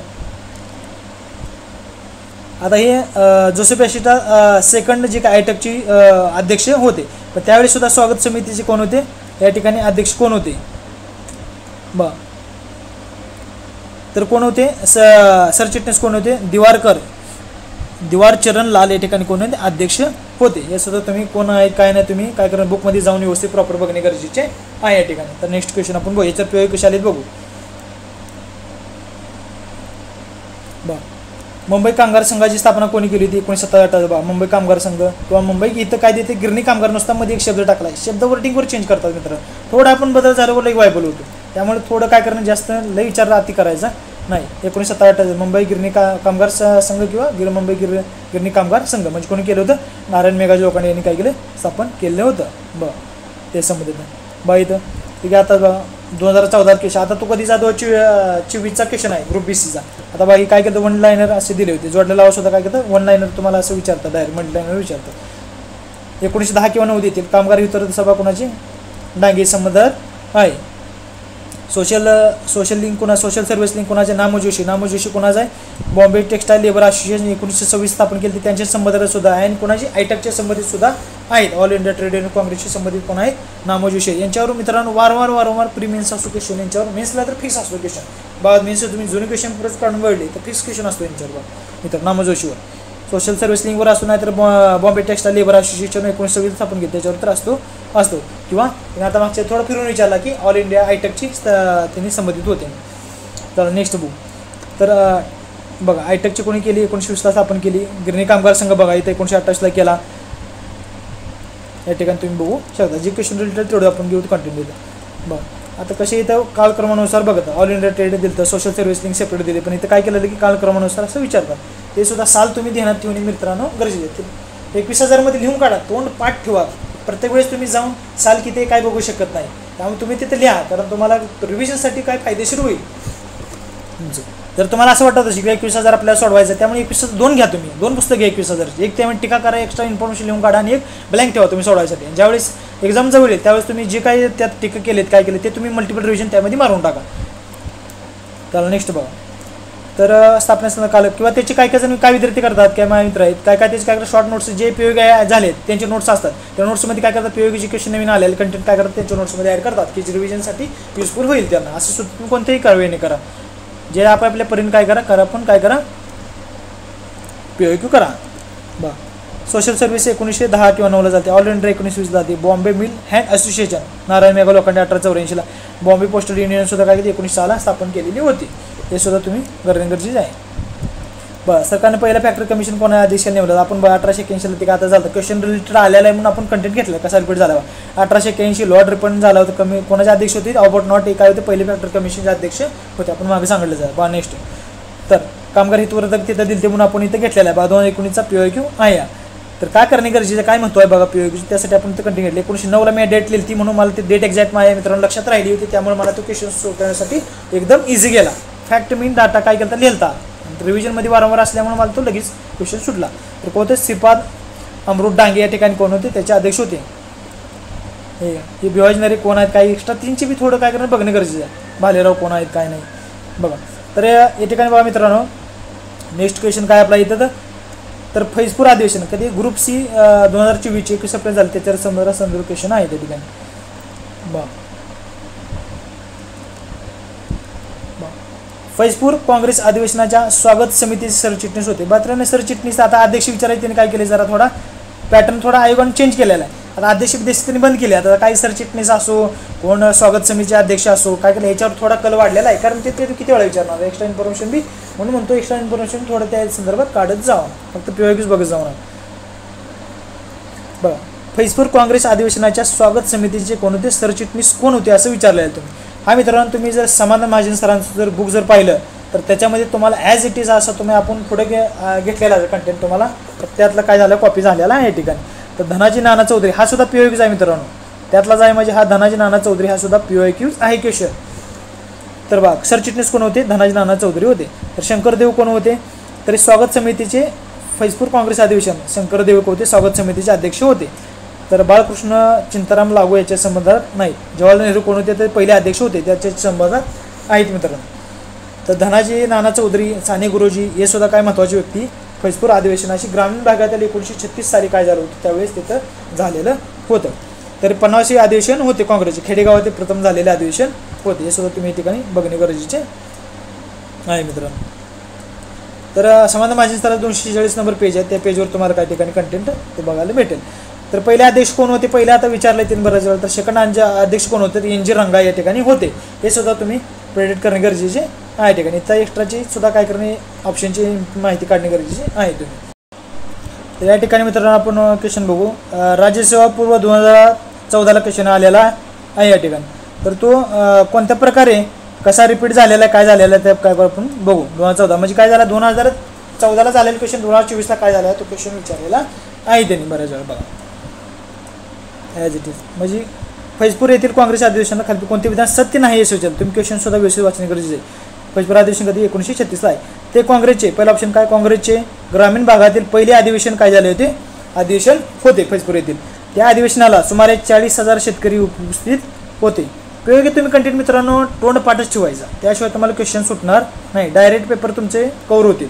आता हे जोसेफ ॲशिटा सेकंड जे काय आयटकची अध्यक्ष होते, पण त्यावेळी सुद्धा स्वागत समितीचे कोण होते या ठिकाणी अध्यक्ष कोण होते, बा तर कोण होते, सरचिटणीस कोण होते, दिवार चरण लाल या ठिकाणी कोण होते अध्यक्ष होते. हे सुद्धा तुम्ही कोण आहेत काय नाही तुम्ही काय करा बुकमध्ये जाऊन व्यवस्थित प्रॉपर बघणे गरजेचे आहे या ठिकाणी. तर नेक्स्ट क्वेश्चन आपण बघू, याच्यात प्रयोग कशा आलेत बघू. बा मुंबई कामगार संघाची स्थापना कोणी केली होती, 1987. बा मुंबई कामगार संघ किंवा मुंबई इथं काय देते गिरणी कामगार नुसता मध्ये एक शब्द टाकला, शब्द वर्डिंगवर चेंज करतात मित्र, थोडा आपण बदल झाल्यावर लई वायबल होतो, त्यामुळे थोडं काय करणं जास्त लई विचार अति करायचा नाही. 1987 मुंबई गिरणी कामगार संघ किंवा मुंबई गिरणी कामगार संघ म्हणजे कोणी केलं होतं, नारायण मेघाजी लोकांनी यांनी काय केलं स्थापन केलं होतं. बरं ते संबंधित बा इथं ठीक आहे. आता बघा 2014 क्वेश्चन, आता तो कधीचा 2024चा क्वेश्चन आहे ग्रुप BCचा. आता बाकी काय केलं, वन लाईनर असे दिले होते, जोडलेला आवाज होता काय केलं वन लाईनर तुम्हाला असं विचारतात, डायरेक्ट वन लाईनर विचारतात. 1910 किंवा 9 देतील. कामगार हितवर्ग सभा कोणाची, डांगे संबंधात आहे. सोशल लिंक कोणा, सोशल सर्व्हिस लिंक कोणाचे, नामो जोशी कोणाचा आहे, बॉम्बे टेक्सटाईल लेबर असोसिएशन 1926 स्थापन केली, त्यांच्या संबंधित सुद्धा आहे, आणि कोणाची आयटकच्या संबंधित सुद्धा आहेत. ऑल इंडिया ट्रेड युनियन काँग्रेसशी संबंधित कोण आहेत, नामो जोशी. यांच्यावर मित्रांनो वारंवार प्री मेन्स असतो क्वेश्चन, यांच्यावर मेन्सला तर फिक्स असतो क्वेश्चन, बाद मेन्स तुम्ही जुने क्वेश्चन परत काढून वळले तर फिक्स क्वेश्चन असतो यांच्यावर मित्र, नामो जोशीवर. सोशल सर्व्हिस लिंकवर असतो, नाही तर बॉम्बे टेक्सटाईल लेबर असोसिएशन 1926 स्थापन केली त्याच्यावर तर असतो किंवा आता मागच्या थोडं फिरून विचारला की ऑल इंडिया आयटकची त्यांनी संबंधित होते. तर नेक्स्ट बुक, तर बघा आयटकची कोणी केली, 1920ला स्थापन केली. गिरणी कामगार संघ बघा इथं 1928ला केला, या ठिकाणी तुम्ही बघू शकता. जे क्वेश्चन रिलेटेड तेवढं आपण घेऊ कंटिन्यू देतो. बघा आता कसे इथं कालक्रमानुसार बघा, ऑल इंडिया ट्रेड दिलं तर सोशल सर्व्हिस लिंक सेपरेट दिले, पण इथं काय केलं की कालक्रमानुसार असं विचारतात. ते सुद्धा साल तुम्ही ध्यानात ठेवून मित्रांनो गरजेचे. 21,000 मध्ये लिहून काढा, तोंड पाठ ठेवा. प्रत्येक वेळेस तुम्ही जाऊन साल किती काय बघू शकत नाही, त्यामुळे तुम्ही तिथे लिहा, कारण तुम्हाला रिव्हिजनसाठी काय फायदेशीर होईल. जर तुम्हाला असं वाटत असेल की 21,000 आपल्याला सोडवायचं, त्यामुळे 21,002 घ्या तुम्ही, 2 पुस्तकं घ्या 21,000. एक त्यामुळे टीका करा, एक्स्ट्रा इन्फॉर्मेशन लिहून काढा, आणि एक ब्लँक ठेवा तुम्ही सोडवायसाठी. ज्यावेळेस एक्झाम जवळ येईल त्यावेळेस तुम्ही जे काही त्यात टीका केलेत काय केले ते तुम्ही मल्टिपल रिव्हिजन त्यामध्ये मारून टाका. त्याला नेक्स्ट बघा, तर स्थापना काल किंवा त्याचे काय जण काय विद्यार्थी करतात, काय माझे मित्र आहेत काय त्याचे काय शॉर्ट नोट्स जे POG झालेत त्यांचे नोट्स असतात, त्या नोट्समध्ये काय करतात POG क्वेश्चन नवीन आलेले कंटेंट काय करतात त्यांच्या नोट्समध्ये ॲड करतात की रिव्हिजनसाठी युजफुल होईल त्यांना. असं सुद्धा तुम्ही कोणत्याही कारवाई नाही करा, जे आपल्या पर्यंत काय करा पण काय करा POQ करा. बा सोशल सर्व्हिस 1910 किंवा 9ला जाते. ऑल इंडिया 1920 जाते. Bombay mill hand association Narayan Megha Lokhande 1884ला. बॉम्बे पोस्टल युनियन सुद्धा काय 1906ला स्थापन केलेली होती, हे सुद्धा तुम्ही गरजेचं आहे. बरं सरकारने पहिलं फॅक्टरी कमिशन कोणा अध्यक्षाला नेमलं, आपण 1881ला ते काय आता झालं क्वेश्चन रिलेटेड आलेला आहे म्हणून आपण कंटेंट घेतलं कसा रिपीट झाला. 1881 लॉर्ड रिपन झाला होता, कमी कोणाचे अध्यक्ष होते, ऑबर्ट नॉट काय होते पहिले फॅक्टरी कमिशनचे अध्यक्ष होते, आपण मागे सांगितलं जाईल. बा नेक्स्ट, तर कामगार हितवर्धक तिथं दिलते म्हणून आपण इथं घेतलेला आहे. 2019चा POQ आहे. तर काय करणे गरजेचं काय म्हणतोय बघा POQ, त्यासाठी आपण ते कंटिन्यू घेतले. 1909ला मी डेट लिहिली म्हणून मला ती डेट एक्झॅक्ट माझ्या मित्रांनो लक्षात राहिली होती, त्यामुळे मला तो क्वेश्चन सॉल्व्ह करण्यासाठी एकदम इझी गेला. फॅक्ट मीन डाटा काय केला लिहिलता, रिव्हिजनमध्ये वारंवार असल्यामुळे मला तो लगेच क्वेश्चन सुटला. तर कोणते श्रीपाद अमृत डांगे या ठिकाणी कोण होते, त्याचे अध्यक्ष होते. हे बिवाजनरी कोण आहेत, काही एक्स्ट्रा तीनचे बी थोडं काय करणं बघणं गरजेचं आहे. भालेराव कोण आहेत काय नाही बघा. तर या ठिकाणी बघा मित्रांनो नेक्स्ट क्वेश्चन काय आपला इथं, तर फैजपूर अधिवेशन कधी ग्रुप C 2024 21 एप्रिल झालं, त्याच्यावर संदर्भ क्वेश्चन आहे त्या ठिकाणी. बघा फैजपूर काँग्रेस अधिवेशनाच्या स्वागत समितीचे सरचिटणीस होते. मात्र सरचिटणीस आता अध्यक्ष विचारायचे त्यांनी काय केले, जरा थोडा पॅटर्न थोडा आयोगाने चेंज केलेला आहे. आता अध्यक्ष विदेश त्यांनी बंद केले. आता काही सरचिटणीस असो, कोण स्वागत समितीचे अध्यक्ष असो, काय केलं याच्यावर थोडा कल वाढलेला आहे. कारण ते किती वेळा विचारणार एक्स्ट्रा इन्फॉर्मेशन बी, म्हणून म्हणतो एक्स्ट्रा इन्फॉर्मेशन थोडं त्या संदर्भात काढत जावं, फक्त PYQs बघत जाऊ नका. बघा, फैजपूर काँग्रेस अधिवेशनाच्या स्वागत समितीचे कोण होते, सरचिटणीस कोण होते असं विचारलं आहे तुम्ही. हा मित्रांनो, तुम्ही जर समाधान महाजन सरांचं जर बुक जर पाहिलं तर त्याच्यामध्ये तुम्हाला ॲज इट इज असं तुम्ही आपण पुढे घेतलेला आहे कंटेंट तुम्हाला, तर त्यातलं काय झालं कॉपी झालेला आहे या ठिकाणी. तर धनाजी नाना चौधरी हा सुद्धा PYQs आहे मित्रांनो, त्यातलाच आहे म्हणजे हा धनाजी नाना चौधरी हा सुद्धा PYQs आहे क्वेश्चन. तर बघा, सरचिटणीस कोण होते, धनाजी नाना चौधरी होते. तर शंकरदेव कोण होते, तरी स्वागत समितीचे फैजपूर काँग्रेस अधिवेशन शंकरदेव होते, स्वागत समितीचे अध्यक्ष होते. तर बाळकृष्ण चिंताराम लागू याच्या संबंधात नाही. जवाहरलाल नेहरू कोण होते, तर पहिले अध्यक्ष होते, त्याच्या संबंधात आहेत मित्रांनो. तर धनाजी नाना चौधरी, साने गुरुजी हे सुद्धा काय महत्त्वाची व्यक्ती फैजपूर अधिवेशनाची ग्रामीण भागातील 1936 साली काय झालं होतं त्यावेळेस तिथं झालेलं होतं. तर 50वे अधिवेशन होते काँग्रेसचे, खेडेगावात प्रथम झालेले अधिवेशन होते. हे सुद्धा तुम्ही या ठिकाणी बघणे गरजेचे आहे मित्रांनो. तर समाधान महाजन सरांचा 246 नंबर पेज आहे, त्या पेजवर तुम्हाला काही ठिकाणी कंटेंट ते बघायला भेटेल. तर पहिले अध्यक्ष कोण होते, पहिले आता विचारले तीन बऱ्याच वेळा. तर सेकंड अध्यक्ष कोण होते, ते NG रंगा या ठिकाणी होते. हे सुद्धा तुम्ही प्रेडिक्ट करणे गरजेचे आहे ठिकाणी. त्या एक्स्ट्राची सुद्धा काय करणे, ऑप्शनची माहिती काढणे गरजेचे आहे तुम्ही. तर या ठिकाणी मित्रांनो आपण क्वेश्चन बघू. राज्यसेवा पूर्व 2014ला क्वेश्चन आलेला आहे या ठिकाणी. तर तो कोणत्या प्रकारे कसा रिपीट झालेला आहे, काय झालेला आहे ते काय आपण बघू. 2014 म्हणजे काय झालं, 2014ला झालेला क्वेश्चन 2024ला काय झाला तो क्वेश्चन विचारलेला आहे त्यांनी बऱ्याच वेळा. बघा, ॲज इट इज म्हणजे फैजपूर येथील काँग्रेस अधिवेशनाला खाली कोणते विधान सत्य नाही हे विचारलं. तुम्ही क्वेश्चन सुद्धा व्यवस्थित वाचणे गरजेचे आहे. फैजपूर अधिवेशन कधी 1936ला आहे. ते काँग्रेसचे पहिला ऑप्शन काय, काँग्रेसचे ग्रामीण भागातील पहिले अधिवेशन काय झाले होते, अधिवेशन होते फैजपूर येथील. त्या अधिवेशनाला सुमारे 40,000 शेतकरी उपस्थित होते. किंवा तुम्ही कंटेंट मित्रांनो तोंड पाठच ठेवायचा, त्याशिवाय तुम्हाला क्वेश्चन सुटणार नाही. डायरेक्ट पेपर तुमचे कव्हर होतील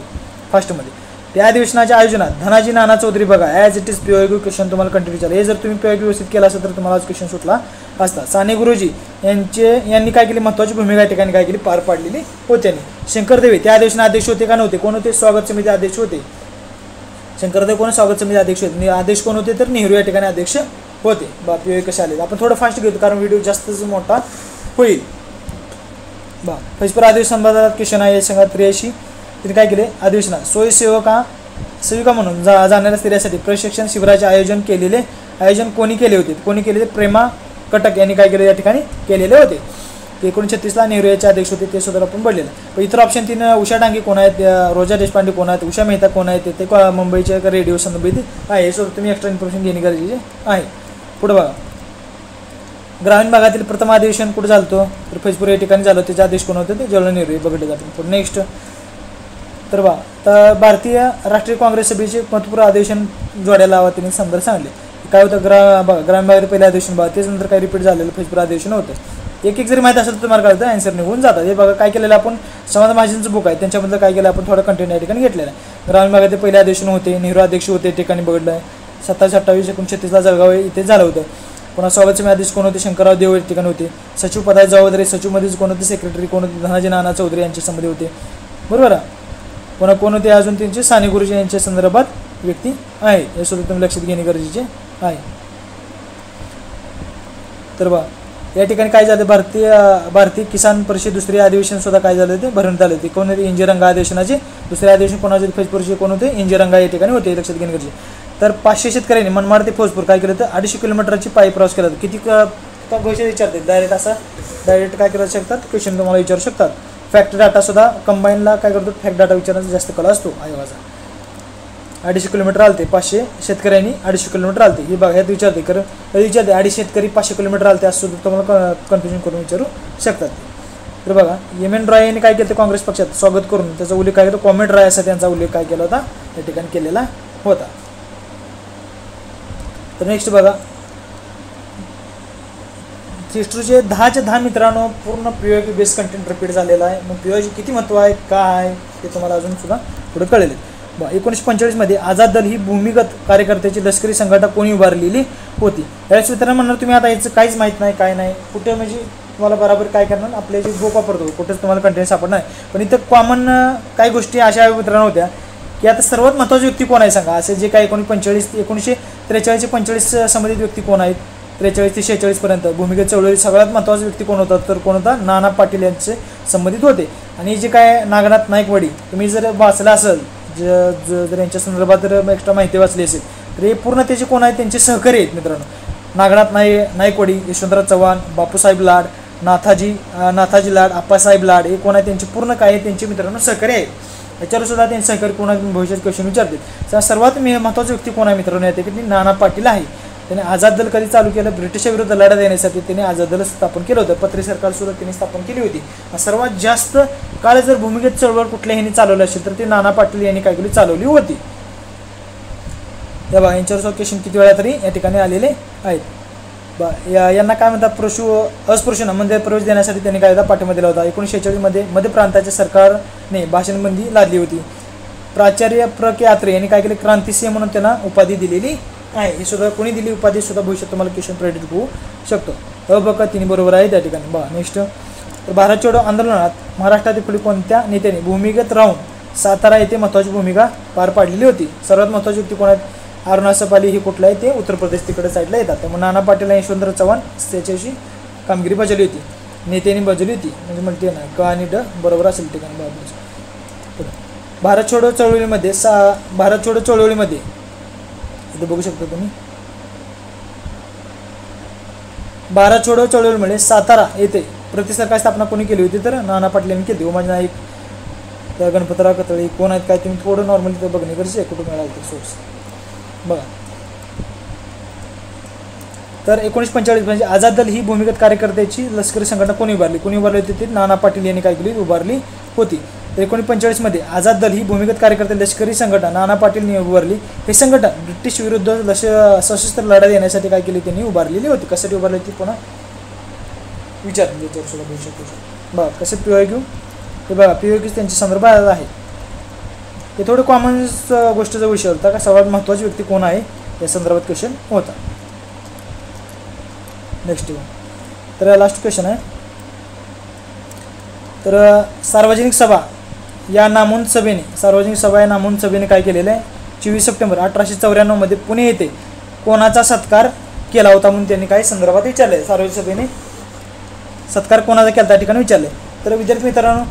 फास्टमध्ये. त्या अधिवेशनाच्या आयोजनात धनाजी नाना चौधरी बघा as it is PYQ question तुम्हाला कंटिन्यू विचारलं. हे जर तुम्ही PYQ व्यवस्थित केला असेल तर तुम्हाला आज क्वेश्चन सुटला असता. साने गुरुजी यांनी काय केली, महत्त्वाची भूमिका या ठिकाणी काय केली, पार पाडलेली होती त्यांनी. शंकरदेव त्या अधिवेशना अध्यक्ष होते का नव्हते, कोण होते, स्वागत समिती अध्यक्ष होते. शंकरदेव कोण, स्वागत समिती अध्यक्ष होते. अध्यक्ष कोण होते, तर नेहरू या ठिकाणी अध्यक्ष होते. PYQ कसे आले आपण थोडं फास्ट घेतो कारण व्हिडिओ जास्तच मोठा होईल. फैजपूर अधिवेशन संबंधात क्वेश्चन आहे संघात 83. तिने काय केले, अधिवेशनात सेविका म्हणून जाणाऱ्या स्त्रियांसाठी प्रशिक्षण शिबिराचे आयोजन कोणी केले होते, कोणी केले, प्रेमा कटक यांनी काय केले या ठिकाणी केलेले होते. 1936ला नेहरू याचे अध्यक्ष होते, ते सुद्धा आपण पडलेलं. पण इतर ऑप्शन 3 उषा डांगे कोण आहेत, रोजा देशपांडे कोण आहेत, उषा मेहता कोण आहेत, ते मुंबईच्या रेडिओ संबंधित आहे. हे सुद्धा तुम्ही एक्स्ट्रा इन्फॉर्मेशन घेणे गरजेचे आहे. पुढे बघा, ग्रामीण भागातील प्रथम अधिवेशन कुठे झालं तर फैजपूर या ठिकाणी झालं. त्याचे अध्यक्ष कोण होते, ते जवाहरलाल नेहरू हे बघितले जाते. पुढे नेक्स्ट तर बघा, तर भारतीय राष्ट्रीय काँग्रेस सभेचे महत्त्वपूर्ण अधिवेशन जोड्याला लावा त्यांनी संदर्भ सांगले. काय होतं, बघा ग्रामीण भागातील पहिलं अधिवेशन बघा, तेच नंतर काय रिपीट झालेलं फैजपूर अधिवेशन होतं. एक जरी माहिती असेल तर तुम्हाला काय होतं, आन्सर निघून जातात. हे बघा काय केलेलं आपण, समाधान महाजनचं बुक आहे त्यांच्याबद्दल काय केलं आपण थोडं कंटेंट या ठिकाणी घेतलेलं आहे. ग्रामीण भागातील पहिले अधिवेशन होते, नेहरू अध्यक्ष होते ठिकाणी बघितलं आहे. 27-28 1936ला जळगाव इथे झालं होतं. पुन्हा स्वागत समिती अध्यक्ष कोण होते, शंकरराव देव या ठिकाणी होते. सचिव पदाची जबाबदारी सचिवमध्येच कोण होते, सेक्रेटरी कोण होते, धनाजी नाना चौधरी यांच्या संबंधी होते. बरोबर आहे. पुन्हा कोण होते अजून त्यांचे, साने गुरुजी यांच्या संदर्भात व्यक्ती आहेत. हे सुद्धा तुम्ही लक्षात घेणे गरजेचे आहे. तर बघा या ठिकाणी काय झालं, भारतीय किसान परिषद दुसरे अधिवेशन सुद्धा काय झालं ते भरवण्यात आले होते. कोण होते, NG रंगा अधिवेशनाचे दुसरे अधिवेशन कोणाचे, फैजपूरचे कोण होते, NG रंगा या ठिकाणी होते. लक्षात घेणे गरजेचे. तर 500 शेतकऱ्यांनी मनमाड ते फौजपूर काय केलं तर 250 किलोमीटरची पायी प्रवास केला. किती गोष्टी विचारतात डायरेक्ट काय करू शकतात, क्वेश्चन तुम्हाला विचारू शकतात. फॅक्ट डाटा सुद्धा कंबाईनला काय करतो, फॅक्ट डाटा विचारण्याचा जास्त कला असतो आयोगाचा. 250 किलोमीटर आलते, 500 शेतकऱ्यांनी 250 किलोमीटर आलते. हे बघा यात विचारते, कारण विचारते 250 शेतकरी 500 किलोमीटर आलते असं सुद्धा तुम्हाला कन्फ्युजन करून विचारू शकतात. तर बघा MN रॉय यांनी काय केलं, काँग्रेस पक्षात स्वागत करून त्याचा उल्लेख काय केला, कॉमेड रॉय असा त्यांचा उल्लेख काय केला होता या ठिकाणी केलेला होता. तर नेक्स्ट बघा, हिस्ट्रीचे 10च्या 10 मित्रांनो पूर्ण PYQ बेस कंटेंट रिपीट झालेला आहे. मग PYQ किती महत्त्व आहे, काय आहे ते तुम्हाला अजून सुद्धा पुढे कळेल. 1945 मध्ये आझाद दल ही भूमिगत कार्यकर्त्याची लष्करी संघटना कोणी उभारलेली होती. यावेळेस मित्रांनो म्हणणार तुम्ही आता याचं काहीच माहीत नाही, काय नाही, कुठे म्हणजे तुम्हाला बरोबर काय करणार, आपले जे बुक वापरतो कुठेच तुम्हाला कंटेंट सापडणार नाही. पण इथं कॉमन काही गोष्टी अशा मित्रांनो होत्या की आता सर्वात महत्त्वाची व्यक्ती कोण आहे सांगा, असे जे काय 1943 ते 45 संबंधित व्यक्ती कोण आहेत, 43 ते 46पर्यंत भूमिगत चळवळी सगळ्यात महत्त्वाचा व्यक्ती कोण होता, तर कोण होता, नाना पाटील यांचे संबंधित होते. आणि जे काय नागनाथ नाईकवाडी तुम्ही जर वाचलं असेल, जर यांच्या संदर्भात जर एक्स्ट्रा माहिती वाचली असेल तर हे पूर्ण त्याचे कोण आहेत, त्यांचे सहकारी आहेत मित्रांनो. नागनाथ नाईकवाडी, यशवंतराव चव्हाण, बापूसाहेब लाड, नाथाजी लाड, आप्पासाहेब लाड हे कोण आहेत, त्यांचे पूर्ण काय आहेत, त्यांचे मित्रांनो सहकारी आहेत. याच्यावर सुद्धा त्यांचे सहकारी कोण आहेत भविष्यात क्वेश्चन विचारतील. सर्वात महत्त्वाचा व्यक्ती कोण आहे मित्रांनो, येते की नाना पाटील आहे. त्याने आझाद दल कधी चालू केलं, ब्रिटिशाविरुद्ध लढा देण्यासाठी त्यांनी आझाद दल स्थापन केलं होतं. पत्री सरकार सुद्धा त्यांनी स्थापन केली होती. सर्वात जास्त काळ जर भूमिगत चळवळ कुठल्या ह्यांनी चालवलं असेल तर ते नाना पाटील यांनी काय केली, चालवली होती. या बघा यांच्यावर क्वेश्चन किती वेळा तरी या ठिकाणी आलेले आहेत. यांना काय म्हणतात, अस्पृश्यांना म्हणजे प्रवेश देण्यासाठी त्यांनी कायदा पाठिंबा दिला होता. 1946मध्ये मध्य प्रांताच्या सरकारने भाषणबंदी लादली होती. प्राचार्य के आत्रे यांनी काय केले, क्रांतिसिंह म्हणून त्यांना उपाधी दिलेली आहे. हे सुद्धा कोणी दिली उपाधी सुद्धा भविष्यात तुम्हाला क्वेश्चन प्रेडिक्ट होऊ शकतो. बघा तिन्ही बरोबर आहे त्या ठिकाणी. बघा नेक्स्ट, तर भारत छोडो आंदोलनात महाराष्ट्रातील पुढे कोणत्या नेत्याने भूमिगत राहून सातारा येथे महत्त्वाची भूमिका पार पाडलेली होती. सर्वात महत्त्वाची व्यक्ती कोण आहेत, अरुणाचल पाली हे कुठलं आहे, ते उत्तर प्रदेश तिकडे साईडला येतात. त्यामुळे नाना पाटील आणि यशवंतराव चव्हाण त्याच्याशी कामगिरी बजावली होती, नेत्यांनी बजावली होती. म्हणजे म्हणते ना क आणि ड बरोबर असेल ठिकाणी. भारत छोडो चळवळीमध्ये इथे बघू शकता तुम्ही, भारत छोडो चळवळीमध्ये सातारा येथे प्रतिसरकार स्थापना कोणी केली होती, तर नाना पाटील यांनी केली. उमाजी नाईक, तर गणपतराव कतळे कोण आहेत काय तुम्ही थोडं नॉर्मली तर बघणे गरजेचं आहे, कुठून मिळालं ते सोर्स बघा. तर 1945 म्हणजे आझाद दल ही भूमिगत कार्यकर्त्याची लष्करी संघटना कोणी उभारली होती, ते नाना पाटील यांनी काय केली, उभारली होती. तर 1945मध्ये आझाद दल ही भूमिगत कार्यकर्ते लष्करी संघटना नाना पाटील उभारली. हे संघटना ब्रिटिश विरुद्ध सशस्त्र लढा देण्यासाठी काय केली, त्यांनी उभारलेली होती. कशासाठी उभारली होती पुन्हा विचारले सुद्धा घेऊ शकतो. बघा कसे POQ, हे बघा POQ त्यांच्या संदर्भात आहे. हे थोडं कॉमन गोष्टीचा विषय होता का सर्वात महत्त्वाची व्यक्ती कोण आहे या संदर्भात क्वेश्चन होता. नेक्स्ट तर लास्ट क्वेश्चन आहे. तर सार्वजनिक सभा या नामवंत सभेने काय केलेलं आहे, 24 सप्टेंबर 1894 पुणे येथे कोणाचा सत्कार केला होता म्हणून त्यांनी काही संदर्भात विचारले. सार्वजनिक सभेने सत्कार कोणाचा केला त्या ठिकाणी विचारले. तर विद्यार्थी मित्रांनो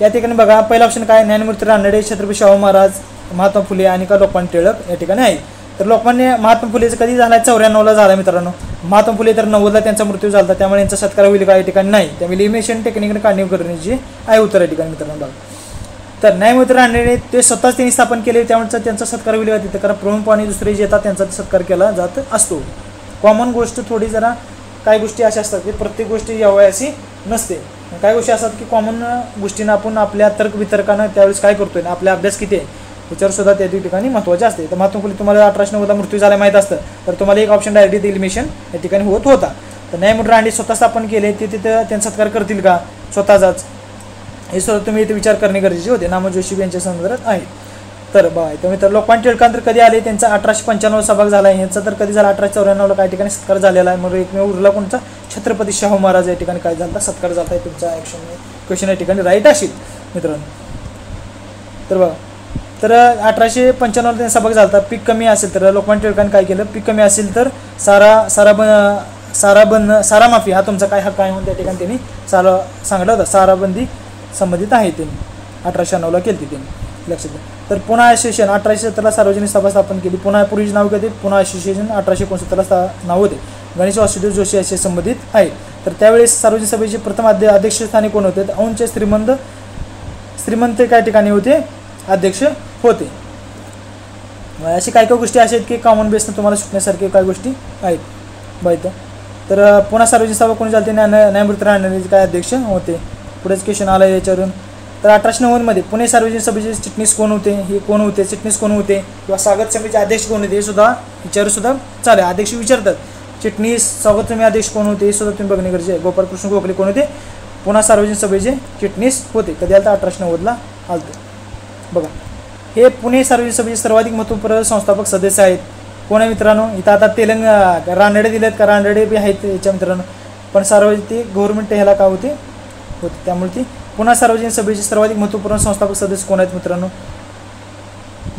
या ठिकाणी बघा पहिला ऑप्शन काय, ज्ञानमूर्ती रानडे, छत्रपती शाहू महाराज, महात्मा फुले आणि का लोकमान्य टिळक या ठिकाणी आहे. तर महात्मा फुलेचं कधी झाला, 94ला झाला मित्रांनो. महात्मा फुले तर 90ला त्यांचा मृत्यू झाला, त्यामुळे यांचा सत्कार होईल का या ठिकाणी नाही. त्यामुळे इलिमिनेशन टेक्निकने काढणी करण्याची आहे उत्तर या ठिकाणी मित्रांनो. तर न्यायमूर्ती रानडे ते स्वतःच त्यांनी स्थापन केले, त्यामुळे त्यांचा सत्कार होईल का तिथं, कारण प्रमुख आणि दुसरे जे येतात त्यांचा सत्कार केला जात असतो. कॉमन गोष्ट थोडी जरा काही गोष्टी अशा असतात की प्रत्येक गोष्टी यावं अशी नसते. काही गोष्टी असतात की कॉमन गोष्टींना आपण आपल्या तर्कवितर्कानं त्यावेळेस काय करतोय ना, आपला अभ्यास किती आहे त्याच्यावर सुद्धा त्या ठिकाणी महत्त्वाचे असते. तर महात्मा फुले तुम्हाला 1890ला मृत्यू झाला माहीत असतं तर तुम्हाला एक ऑप्शन डायरेक्ट इलिमिनेशन या ठिकाणी होत होता. तर न्यायमूर्ती रानडे स्वतः स्थापन केले, ते तिथं त्यांचा सत्कार करतील का स्वतःचाच, हे सुद्धा तुम्ही इथे विचार करणे गरजेचे होते. नामो जोशी यांच्या संदर्भात आहे. तर बघा तर मित्र लोकमान्य टिळकांतर कधी आले, त्यांचा 1895 सहभाग झाला आहे. यांचा तर कधी झाला, 1894ला काही ठिकाणी सत्कार झालेला आहे. मग एकमेव उरला कोणता, छत्रपती शाहू महाराज या ठिकाणी काय झाला सत्कार झाला आहे. तुमचा क्वेश्चन या ठिकाणी राईट असेल मित्रांनो. तर बघा तर 1895ला त्यांचा सहभाग झाला होता. पीक कमी असेल तर लोकमान्य टिळकांनी काय केलं, पीक कमी असेल तर सारा माफी हा तुमचा काय हक्क आहे म्हणून त्या ठिकाणी त्यांनी सांगितलं होतं. साराबंदी संबंधित आहे त्यांनी 1896ला केली त्यांनी, लक्षात घ्या. तर पुणा असोसिएशन 1870ला सार्वजनिक सभा स्थापन केली. पुन्हा पूर्वीचे नाव काय, पुणा असोसिएशन 1869ला नाव होते. गणेश वासुदेव जोशी असे संबंधित आहे. तर त्यावेळेस सार्वजनिक सभेचे प्रथम अध्यक्षस्थानी कोण होते, औंधचे श्रीमंत काय ठिकाणी होते, अध्यक्ष होते. अशी काही गोष्टी अशा आहेत की कॉमन बेसनं तुम्हाला शिकण्यासारखे काही गोष्टी आहेत बाईत. तर पुन्हा सार्वजनिक सभा कोणी झाली, न्यायमूर्ती रानडे काय अध्यक्ष होते. पुढेच क्वेश्चन आला याच्यावरून. तर 1890मध्ये पुणे सार्वजनिक सभेचे चिटणीस कोण होते, हे कोण होते, चिटणीस कोण होते किंवा स्वागत समितीचे अध्यक्ष कोण होते हे सुद्धा विचारू सुद्धा चालेल. अध्यक्ष विचारतात, चिटणीस स्वागत समिती अध्यक्ष कोण होते हे सुद्धा तुम्ही बघणे गरजेचे आहे. गोपालकृष्ण गोखले कोण होते, पुन्हा सार्वजनिक सभेचे चिटणीस होते. कधी आलं तर 1890ला आलते. बघा हे पुणे सार्वजनिक सभेचे सर्वाधिक महत्त्वपूर्ण संस्थापक सदस्य आहेत. कोण आहे मित्रांनो, इथं आता रानडे दिलेत का, रानडे बी आहेत याच्या मित्रांनो, पण सार्वजनिक गव्हर्नमेंट ह्याला का होते, त्यामुळे ती पुन्हा सार्वजनिक सभेचे सर्वाधिक महत्त्वपूर्ण संस्थापक सदस्य कोण आहेत मित्रांनो,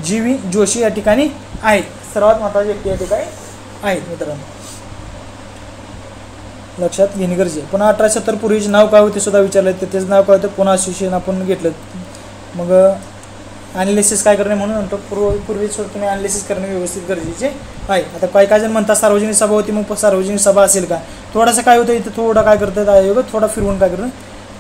जी.व्ही. जोशी या ठिकाणी आहेत, सर्वात महत्त्वाची व्यक्ती या ठिकाणी आहेत मित्रांनो, लक्षात घेणे गरजेचे. पुन्हा 1870 पूर्वीचे नाव काय होते सुद्धा विचारलं, तर त्याचं नाव काय होतं, पुणे असोसिएशन आपण घेतलं. मग ॲनालिसिस काय करणे म्हणून म्हणतो, पूर्वी तुम्ही ॲनालिसिस करणे व्यवस्थित गरजेचे आहे. आता काय जण म्हणतात सार्वजनिक सभा होती, मग सार्वजनिक सभा असेल का, थोडासा काय होतं इथं, थोडं काय करतात आयोग थोडा फिरवून काय करतं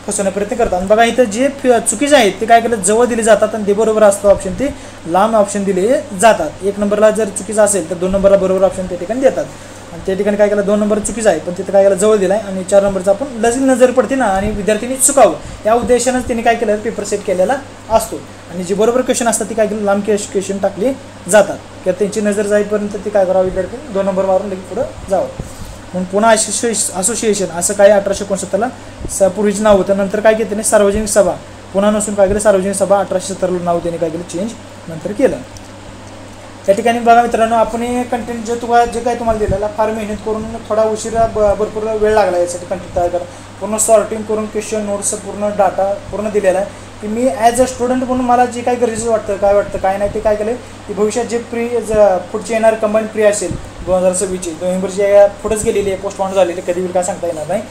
फसवण्याचा प्रयत्न करतात. बघा इथं जे चुकीचे आहेत ते काय करतात, जवळ दिले जातात आणि ते बरोबर असतं ऑप्शन, ते लांब ऑप्शन दिले जातात. 1 नंबरला जर चुकीचं असेल तर 2 नंबरला बरोबर ऑप्शन त्या ठिकाणी देतात. आणि त्या ठिकाणी काय केलं, 2 नंबर चुकीचं आहे पण तिथं काय केलं जवळ दिला आहे, आणि 4 नंबरचा आपण लगेच नजर पडते ना, आणि विद्यार्थ्यांनी चुकावं या उद्देशानं त्यांनी काय केलं, पेपर सेट केलेला असतो. आणि जे बरोबर क्वेश्चन असतात ते काय केलं, लांब क्वेश्चन टाकले जातात, किंवा त्यांची नजर जाईपर्यंत ते काय करावं, विद्यार्थ्यांनी 2 नंबर मारून लगेच पुढं जावं. म्हणून पुणे असोसिएशन असं काय 1869ला पूर्वीचं नाव होतं. नंतर काय केलं त्याने, सार्वजनिक सभा, पुन्हा नसून काय केलं सार्वजनिक सभा, 1870ला नाव त्याने काय केलं, चेंज नंतर केलं. त्या ठिकाणी बघा मित्रांनो, आपण हे कंटेंट जे काय तुम्हाला दिलेला, फार मेहनत करून थोडा उशिरा भरपूर वेळ लागला यासाठी कंटेंट तयार करा. पूर्ण सॉर्टिंग करून क्वेश्चन नोट्स पूर्ण डाटा पूर्ण दिलेला आहे, की मी ॲज अ स्टुडंट म्हणून मला जे काही गरजेचं वाटतं काय नाही ते काय केलं, की भविष्यात जे पुढचे येणार कंबाईन प्री असेल 2026ची, नोव्हेंबरची पुढंच गेलेली आहे, पोस्टपोन झालेली, कधी काय सांगता येणार नाही.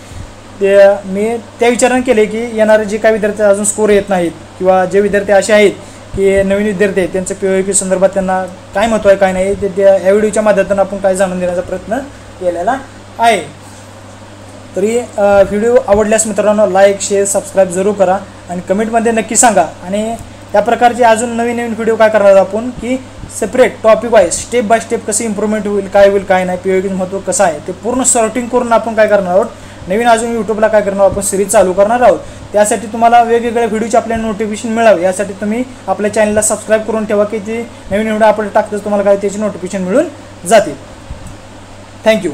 ते मी त्या विचाराने केले की येणारे जे काही विद्यार्थी अजून स्कोर येत नाहीत, किंवा जे विद्यार्थी असे आहेत की नवीन विद्यार्थी आहेत, त्यांचं POP संदर्भात त्यांना काय महत्त्व आहे काय नाही, ते त्या या व्हिडिओच्या माध्यमातून आपण काय जाणून देण्याचा प्रयत्न केलेला आहे. तरी व्हिडिओ आवडल्यास मित्रांनो लाईक शेअर सबस्क्राईब जरूर करा, आणि कमेंटमध्ये नक्की सांगा. आणि या प्रकारचे अजून नवीन व्हिडिओ काय करणार आहोत आपण, की separate topic wise step by step कसे इम्प्रूव्हमेंट होईल काय नाही, POP महत्त्व कसं आहे ते पूर्ण सॉर्टिंग करून आपण काय करणार आहोत, नवीन अजून यूट्यूबला काय करणार आपण सिरीज चालू करणार आहोत. त्यासाठी तुम्हाला वेगवेगळ्या व्हिडिओचे आपल्याला नोटिफिकेशन मिळावे यासाठी तुम्ही आपल्या चॅनलला सबस्क्राईब करून ठेवा, की ते नवीन व्हिडिओ आपण टाकतो तुम्हाला काय त्याची नोटिफिकेशन मिळून जातील. थँक्यू.